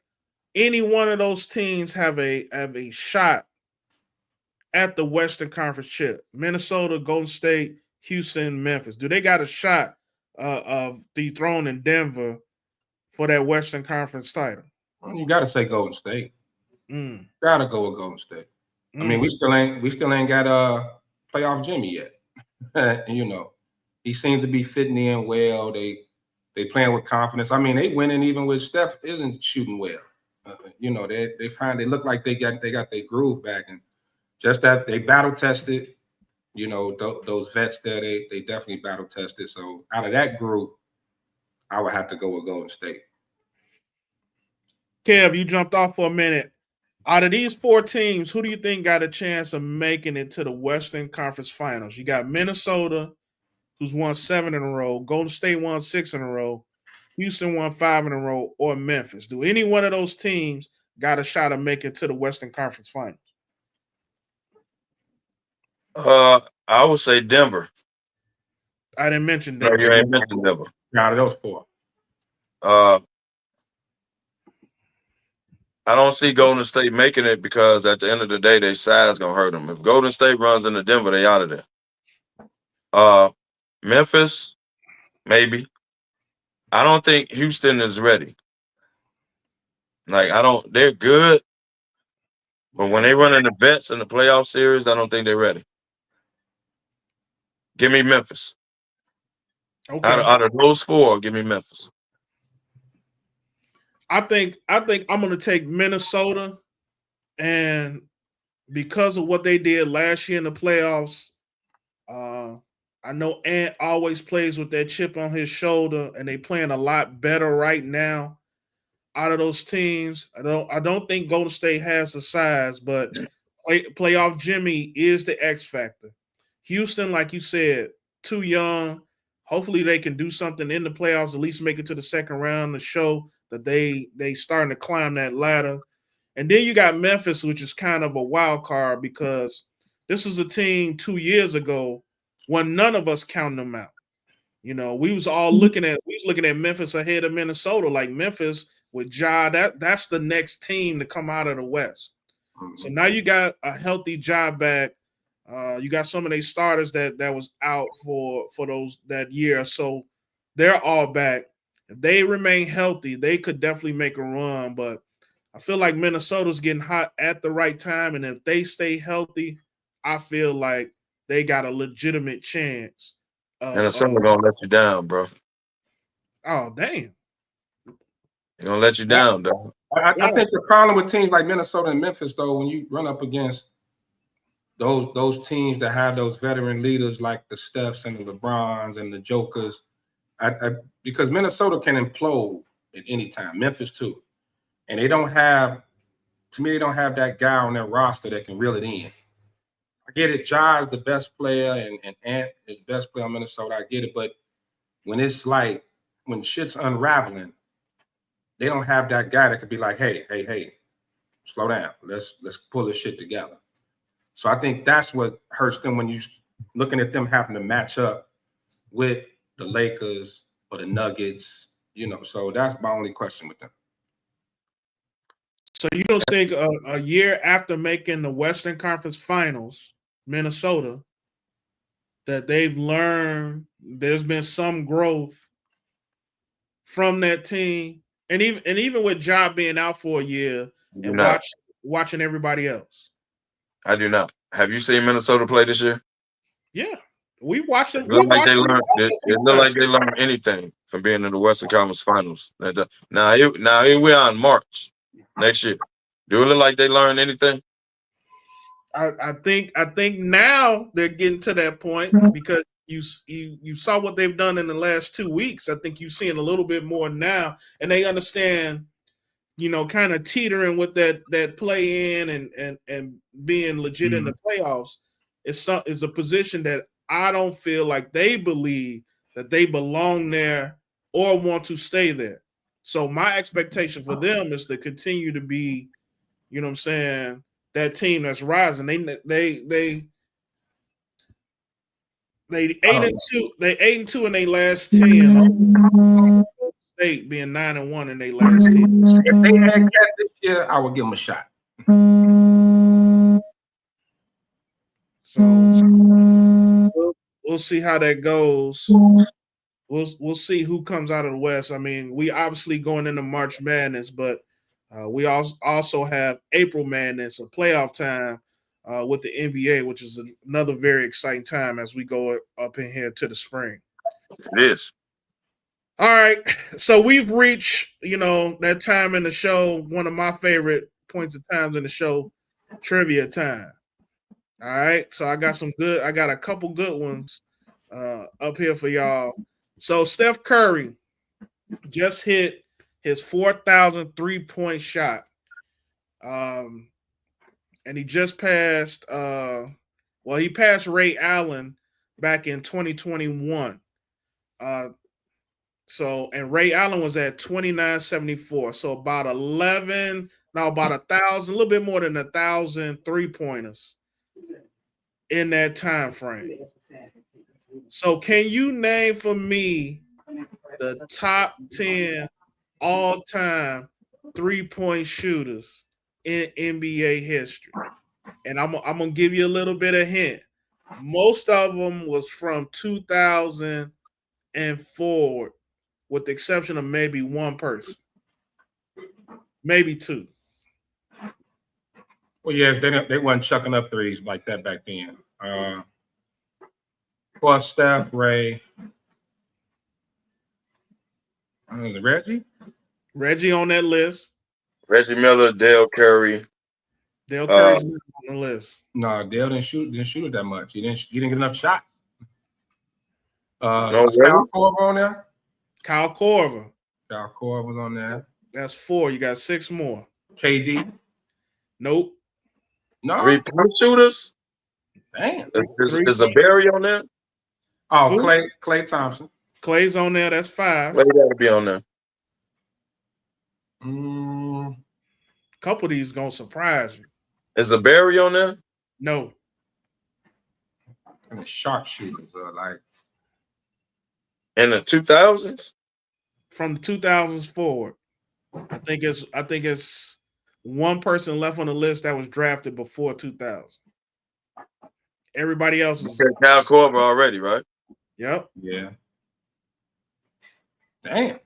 any one of those teams have a shot at the Western Conference chip? Minnesota, Golden State, Houston, Memphis. Do they got a shot of dethroning Denver for that Western Conference title? Well, you got to say Golden State. Got to go with Golden State. I mean, we still ain't got playoff Jimmy yet. You know, he seems to be fitting in well. They playing with confidence. I mean, they winning even with Steph isn't shooting well. You know, they look like they got their groove back, and just that they battle tested. You know, those vets there, they definitely battle tested. So out of that group, I would have to go with Golden State. Kev, you jumped off for a minute. Out of these 4 teams, who do you think got a chance of making it to the Western Conference Finals? You got Minnesota, who's won 7 in a row. Golden State won 6 in a row. Houston won 5 in a row, or Memphis. Do any one of those teams got a shot of making it to the Western Conference Finals? I would say Denver. I didn't mention Denver. No, you ain't mentioned Denver. Out of those 4. I don't see Golden State making it because at the end of the day, their size gonna hurt them. If Golden State runs into Denver, they out of there. Memphis, maybe. I don't think Houston is ready. Like, they're good, but when they run into vets in the playoff series, I don't think they're ready. Give me Memphis. Okay. Out of those 4, give me Memphis. I think I'm going to take Minnesota, and because of what they did last year in the playoffs, I know Ant always plays with that chip on his shoulder, and they playing a lot better right now. Out of those teams, I don't think Golden State has the size, but playoff Jimmy is the X factor. Houston, like you said, too young. Hopefully they can do something in the playoffs, at least make it to the second round to show that they starting to climb that ladder. And then you got Memphis, which is kind of a wild card because this was a team 2 years ago when none of us counted them out. You know, we was looking at Memphis ahead of Minnesota, like Memphis with Ja. That's the next team to come out of the West. So now you got a healthy Ja back. You got some of these starters that was out for that year. So they're all back. If they remain healthy, they could definitely make a run. But I feel like Minnesota's getting hot at the right time. And if they stay healthy, I feel like they got a legitimate chance. And the summer gonna let you down, bro. Oh, damn. They're gonna let you down, though. I think the problem with teams like Minnesota and Memphis, though, when you run up against those teams that have those veteran leaders like the Stephs and the LeBrons and the Jokers, because Minnesota can implode at any time. Memphis too, and they don't have that guy on their roster that can reel it in. I get it. Ja is the best player, and Ant is the best player on Minnesota. I get it, but when it's like when shit's unraveling, they don't have that guy that could be like, hey, slow down. Let's pull this shit together. So I think that's what hurts them when you looking at them having to match up with the Lakers or the Nuggets, you know. So that's my only question with them. So you don't think a year after making the Western Conference Finals, Minnesota, that they've learned there's been some growth from that team, and even with Ja being out for a year and watching everybody else? I do not. Have you seen Minnesota play this year? Yeah, we watched them. It looked like they learned anything from being in the Western Conference Finals. Now here we are in March next year. Do it look like they learned anything? I think now they're getting to that point because you saw what they've done in the last 2 weeks. I think you're seeing a little bit more now, and they understand, you know, kind of teetering with that play in and being legit in the playoffs is a position that I don't feel like they believe that they belong there or want to stay there. So my expectation for them is to continue to be, you know what I'm saying, that team that's rising. They 8-2. They 8-2 in their last 10. State being 9-1 in their last 10. If they had cat this year, I would give them a shot. So we'll see how that goes. We'll see who comes out of the West. I mean, we obviously going into March Madness, but we also have April Madness, a playoff time with the NBA, which is another very exciting time as we go up in here to the spring. It is. All right, so we've reached, you know, that time in the show, one of my favorite points of times in the show, trivia time. All right, so I got a couple good ones up here for y'all. So Steph Curry just hit his 4,000 3-point shot. And he just passed he passed Ray Allen back in 2021. And Ray Allen was at 2974. So about 1,000, a little bit more than 1,000 3-pointers in that time frame. So can you name for me the top 10 all-time 3-point shooters in NBA history? And I'm gonna give you a little bit of hint. Most of them was from 2000 and forward, with the exception of maybe one person, maybe two. Well, yeah, they weren't chucking up threes like that back then. Plus Steph, Ray, Reggie. Reggie on that list. Reggie Miller, Dale Curry. Dale Curry's not on the list. No, Dale didn't shoot it that much. He didn't get enough shots. No, was Kyle Korver on there? Kyle Korver. Kyle Korver was on there. That's 4. You got 6 more. KD. Nope. No. 3-point shooters. Damn. Is a Barry on there? Oh, Klay Thompson. Clay's on there. That's 5. Clay got to be on there. A couple of these gonna surprise you. Is a Barry on there? No. And the sharpshooters are like in the 2000s. From the 2000s forward, I think it's one person left on the list that was drafted before 2000. Everybody else is Kyle Korver already, right? Yep. Yeah. Damn.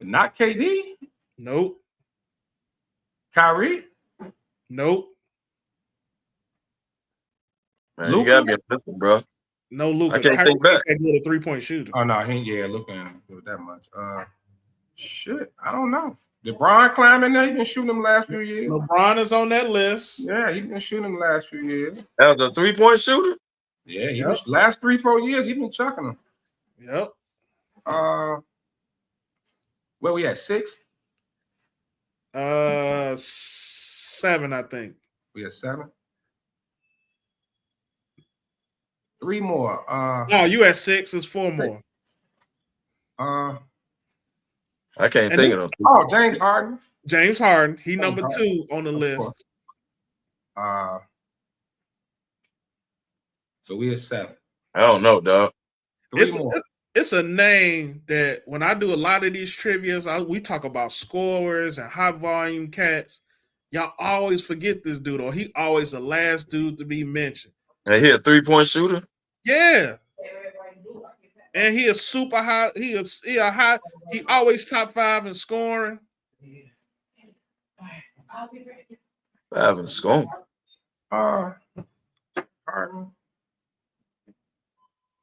Not KD. Nope. Kyrie. Nope. Man, you gotta be a listen, bro. No, Luka. I can't think back. That good a 3-point shooter. Oh no, Luka ain't do it that much. Shit, I don't know. Did Bron climb in there? He been shooting them last few years. LeBron is on that list. Yeah, he been shooting them last few years. That was a 3-point shooter. Yeah, he was last 3-4 years. He been chucking them. Yep. Where we at? 6? 7, I think. We at 7. 3 more. No, you at 6. It's 4 more. I can't think of them. Oh, James Harden. James Harden. He number 2 on the list. So we at 7. I don't know, dog. 3 more. It's a name that when I do a lot of these trivias, we talk about scorers and high volume cats. Y'all always forget this dude, or he always the last dude to be mentioned. And he a 3-point shooter? Yeah. And he is super high. He always top 5 in scoring. 5 in scoring. Harden.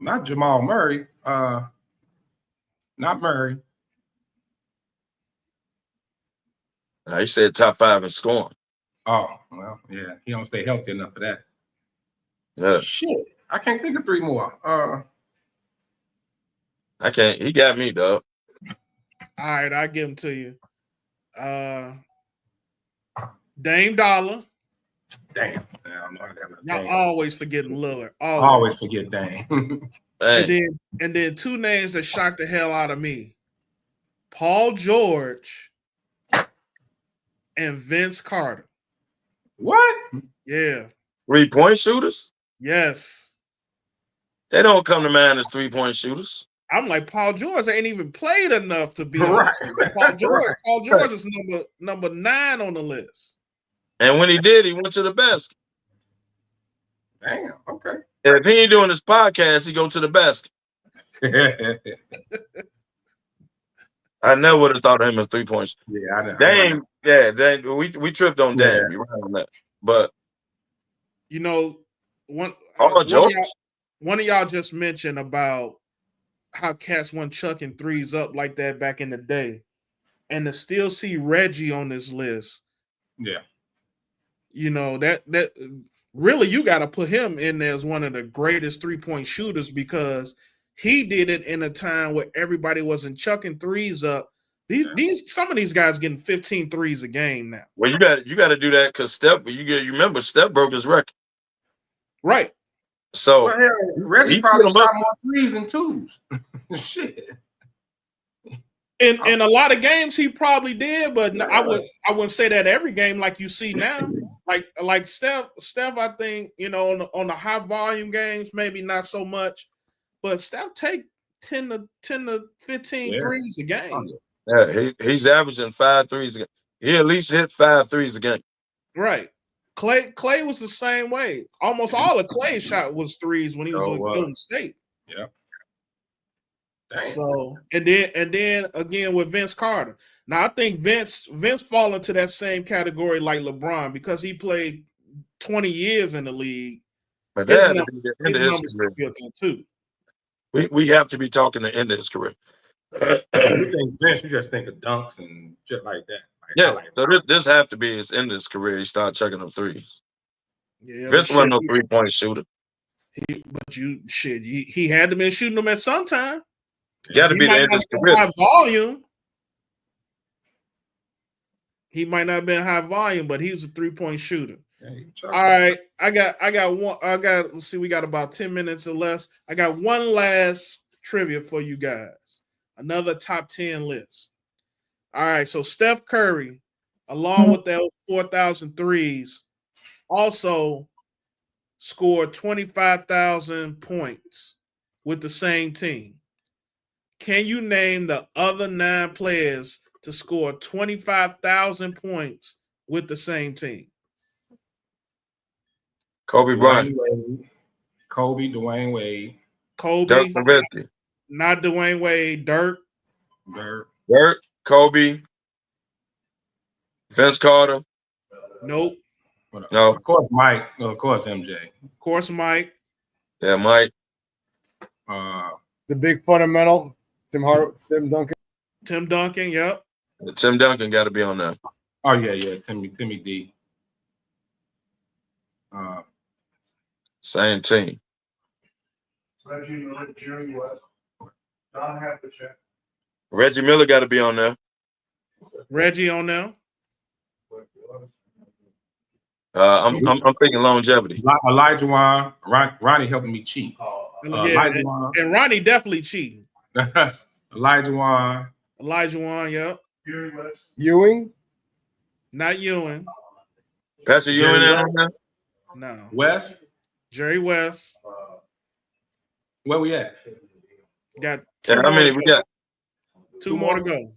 Not Jamal Murray. Not Murray. He said top 5 in scoring. Oh, well, yeah. He don't stay healthy enough for that. Yeah. Shit. I can't think of 3 more. I can't. He got me, dog. All right, I'll give him to you. Dame Dollar. Damn. I don't know how that Y'all always forgetting Lillard. Always forget Dame. And then 2 names that shocked the hell out of me. Paul George and Vince Carter. What? Yeah. 3-point shooters? Yes. They don't come to mind as 3-point shooters. I'm like, Paul George ain't even played enough to be right. Paul George is number 9 on the list. And when he did, he went to the basket. Damn, okay. If he ain't doing this podcast, he go to the basket. I never would have thought of him as 3 points. Yeah, I know. Dame, Dame. We tripped on Dame. Yeah. You're right on that. But you know, one of y'all just mentioned about how cats went chucking threes up like that back in the day, and to still see Reggie on this list. Yeah. You know, that really you got to put him in there as one of the greatest 3-point shooters because he did it in a time where everybody wasn't chucking threes up. Some of these guys getting 15 threes a game now. Well, you got to do that because Steph. You remember Steph broke his record, right? So Reggie probably shot more threes than 2s. Shit. In a lot of games he probably did, but I wouldn't say that every game like you see now. Like Steph, I think, you know, on the high volume games, maybe not so much, but Steph take 10 to 15 threes a game. Yeah, he's averaging 5 threes a game. He at least hit 5 threes a game. Right. Clay was the same way. Almost all of Clay's shot was threes when he was with Golden State. Yeah. So and then again with Vince Carter. Now I think Vince fall into that same category like LeBron because he played 20 years in the league. But that his numbers too. We have to be talking the end of his career. You think Vince? You just think of dunks and shit like that. Yeah, so this have to be his end of his career. He started chucking them threes. Yeah, Vince wasn't no 3-point shooter. He had to been shooting them at some time. Got to be the end of his career. High volume. He might not have been high volume, but he was a 3-point shooter. All right, I got one. Let's see, we got about 10 minutes or less. I got one last trivia for you guys. Another top 10 list. All right, so Steph Curry, along with those 4,000 threes, also scored 25,000 points with the same team. Can you name the other 9 players to score 25,000 points with the same team? Kobe Bryant. Kobe, Dwayne Wade. Kobe. Dirk Nowitzki. Not Dwayne Wade. Dirk. Kobe. Vince Carter. Nope. No. Of course, Mike. No, of course, MJ. Of course, Mike. Yeah, Mike. The big fundamental. Tim Duncan. Tim Duncan, yep. Tim Duncan got to be on there. Oh, yeah. Timmy D. Same team. Reggie Miller got to be on there. Reggie on there. I'm thinking longevity. Elijah Wan. Ronnie helping me cheat. And Ronnie definitely cheating. Elijah Wan, yep. Ewing? Not Ewing. Pastor Ewing on there? No. West? Jerry West. Where we at? Got how many we got? 2 more to go.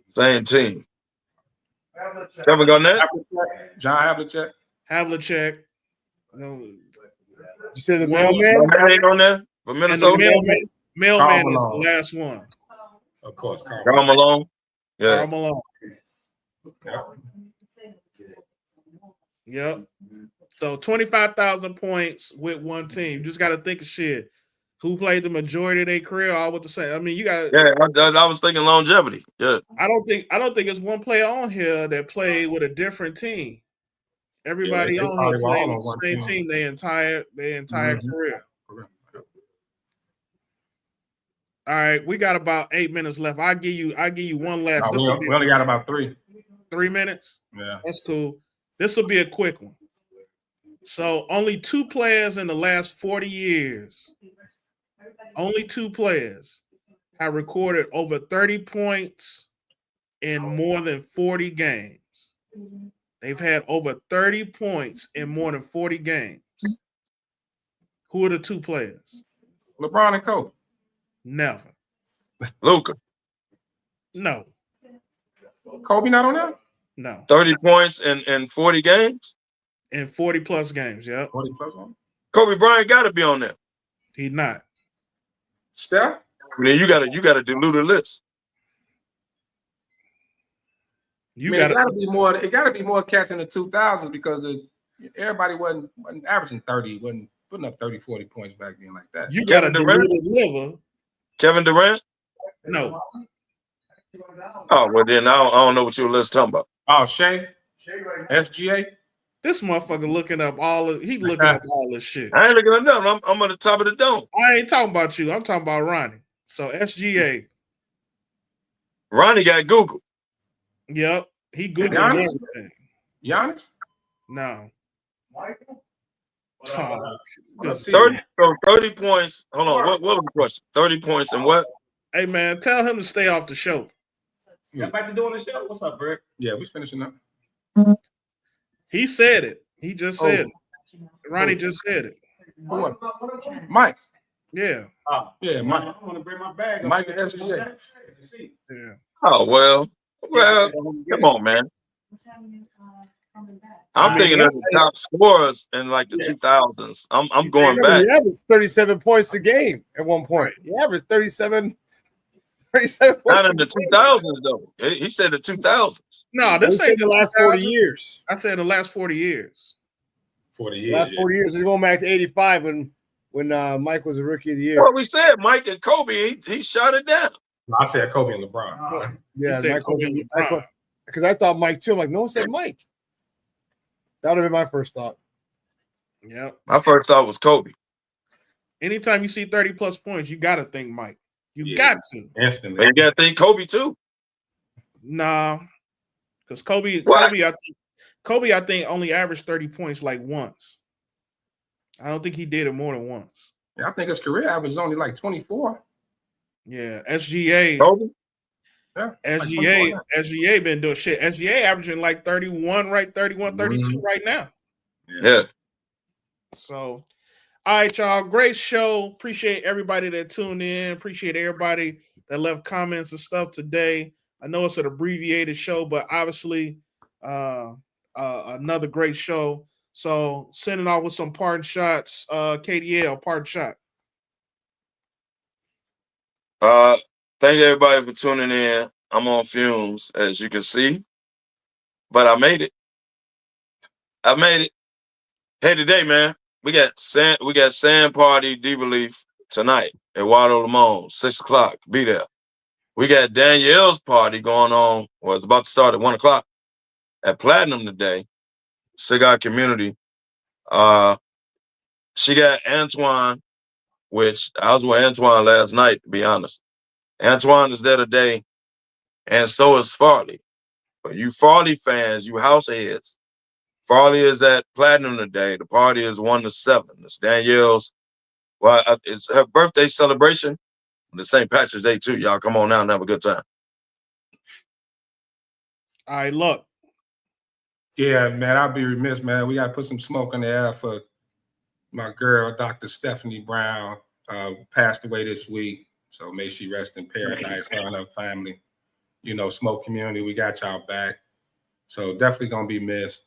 Same team. Kevin Garnett? John Havlicek? Havlicek. No. You said the mailman? Ain't on there for Minnesota? Mailman is the last one. Of course, Karl Malone. Yeah. Karl Malone. Yep. So 25,000 points with one team. You just got to think of shit. Who played the majority of their career all with the same? I mean, you got. Yeah, I was thinking longevity. Yeah. I don't think it's one player on here that played with a different team. Everybody on here played with the same team their entire career. All right, we got about 8 minutes left. I'll give you one last. We only got about 3. 3 minutes? Yeah. That's cool. This will be a quick one. So only 2 players in the last 40 years. Only 2 players have recorded over 30 points in more than 40 games. They've had over 30 points in more than 40 games. Who are the 2 players? LeBron and Kobe. Never. Luka. No. Kobe not on there? No. 30 points in 40 games? In 40 plus games, yeah. 40 plus on? Kobe Bryant got to be on there. He's not. Steph? Then you gotta dilute the list. It gotta be more cats in the 2000s because everybody wasn't averaging 30, wasn't putting up 30, 40 points back then like that. You got a diluted liver. Kevin Durant? No. Oh, well then I don't know what your list talking about. Oh, Shea? SGA? This motherfucker looking up all this shit. I ain't looking at nothing. I'm on the top of the dome. I ain't talking about you. I'm talking about Ronnie. So SGA. Ronnie got Google. Yep. He Googled everything. Giannis? No. Michael? 30 points. Hold on. What was the question? 30 points and what? Hey man, tell him to stay off the show. You back to doing the show? What's up, Brett? Yeah, we finishing up. He said it. He just said it. Ronnie just said it. What? Mike. Yeah. Yeah, Mike. I want to bring my bag. Mike and SGA. Yeah. Oh well, come on, man. I'm thinking of the top scorers in like the 2000s. I'm going back. He averaged 37 points a game at one point. He averaged 37 points. Not in the 2000s though. He said the 2000s. No, this ain't the last 40 years. I said the last 40 years. 40 years. Last 40 years. He's going back to 85 when when Mike was a rookie of the year. Well, we said Mike and Kobe, he shut it down. No, I said Kobe and LeBron. Yeah, said Mike Kobe and LeBron. because I thought Mike too. I'm like, no one said Mike. That would have been my first thought. Yep. My first thought was Kobe. Anytime you see 30+ points, you got to think Mike. You got to. Instantly. But you got to think Kobe too. Nah, because Kobe, I think only averaged 30 points like once. I don't think he did it more than once. Yeah, I think his career average is only like 24. Yeah, SGA. Kobe? Yeah, SGA been doing shit. SGA averaging like 31, right? 31, 32 right now. Yeah. So, all right, y'all. Great show. Appreciate everybody that tuned in. Appreciate everybody that left comments and stuff today. I know it's an abbreviated show, but obviously another great show. So, sending off with some parting shots. KDL, parting shot. Thank everybody for tuning in. I'm on fumes, as you can see, but I made it. Hey, today, man, we got Sand Party Debrief tonight at Water Limon, 6:00. Be there. We got Danielle's party going on. Well, it's about to start at 1:00 at Platinum today. Cigar Community. She got Antoine, which I was with Antoine last night, to be honest. Antoine is there today, and so is Farley. For you Farley fans, you house heads, Farley is at Platinum today. The party is 1 to 7. It's Danielle's. Well, it's her birthday celebration. The St. Patrick's Day too. Y'all come on out and have a good time. All right, look. Yeah, man, I'll be remiss, man. We got to put some smoke in the air for my girl, Dr. Stephanie Brown, passed away this week. So may she rest in paradise, her and her family. You know, Smoke Community, we got y'all back. So definitely going to be missed.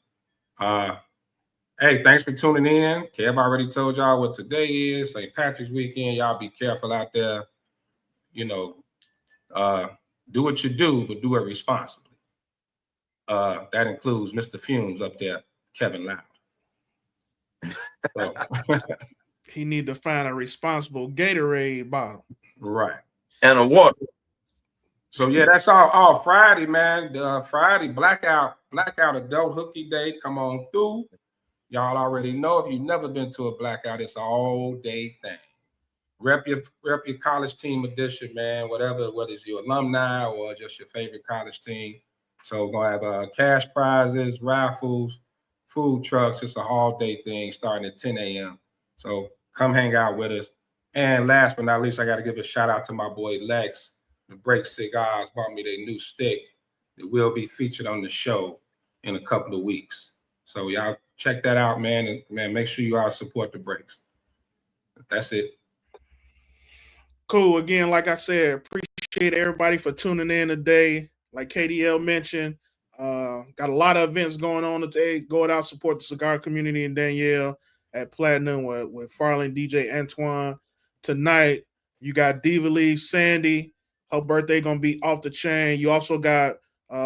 Hey, thanks for tuning in. Kev already told y'all what today is, St. Patrick's weekend. Y'all be careful out there. You know, do what you do, but do it responsibly. That includes Mr. Fumes up there, Kevin Loud. So. He need to find a responsible Gatorade bottle. Right. And a water. So yeah, that's all Friday, man. Friday blackout adult hooky day. Come on through. Y'all already know if you've never been to a blackout, it's an all-day thing. Rep your college team edition, man. Whether it's your alumni or just your favorite college team. So we're gonna have cash prizes, raffles, food trucks. It's an all-day thing starting at 10 a.m. So come hang out with us. And last but not least, I got to give a shout out to my boy Lex. The Break Cigars bought me their new stick that will be featured on the show in a couple of weeks. So y'all check that out, man. And man, make sure you all support the Breaks. That's it. Cool. Again, like I said, appreciate everybody for tuning in today. Like KDL mentioned, got a lot of events going on today. Go out, support the cigar community in Danielle at Platinum with Farley and DJ Antoine. Tonight, you got Diva Leaf, Sandy. Her birthday going to be off the chain. You also got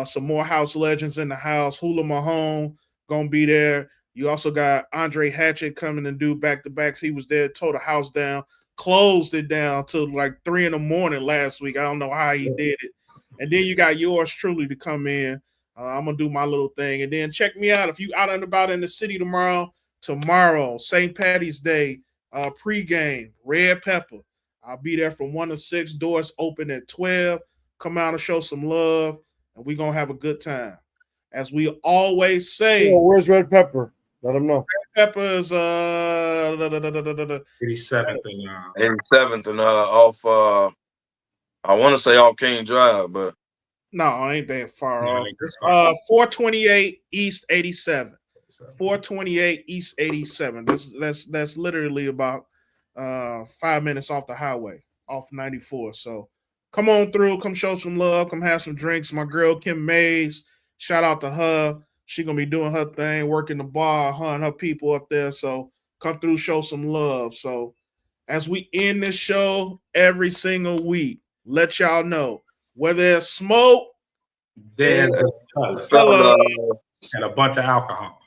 some more house legends in the house. Hula Mahone going to be there. You also got Andre Hatchett coming and do back-to-backs. He was there, tore the house down, closed it down till like 3 in the morning last week. I don't know how he did it. And then you got yours truly to come in. I'm going to do my little thing. And then check me out. If you out and about in the city tomorrow, St. Patty's Day, pregame, Red Pepper. I'll be there from 1 to 6. Doors open at 12. Come out and show some love, and we're going to have a good time. As we always say. Where's Red Pepper? Let them know. Red Pepper is 87th and off I want to say off King Drive, but no, it ain't that far off. It's 428 East 87. 428 East 87. That's literally about 5 minutes off the highway, off 94. So come on through, come show some love, come have some drinks. My girl Kim Mays, shout out to her. She gonna be doing her thing, working the bar, her and her people up there. So come through, show some love. So as we end this show every single week, let y'all know whether it's smoke, there's fella, and a bunch of alcohol.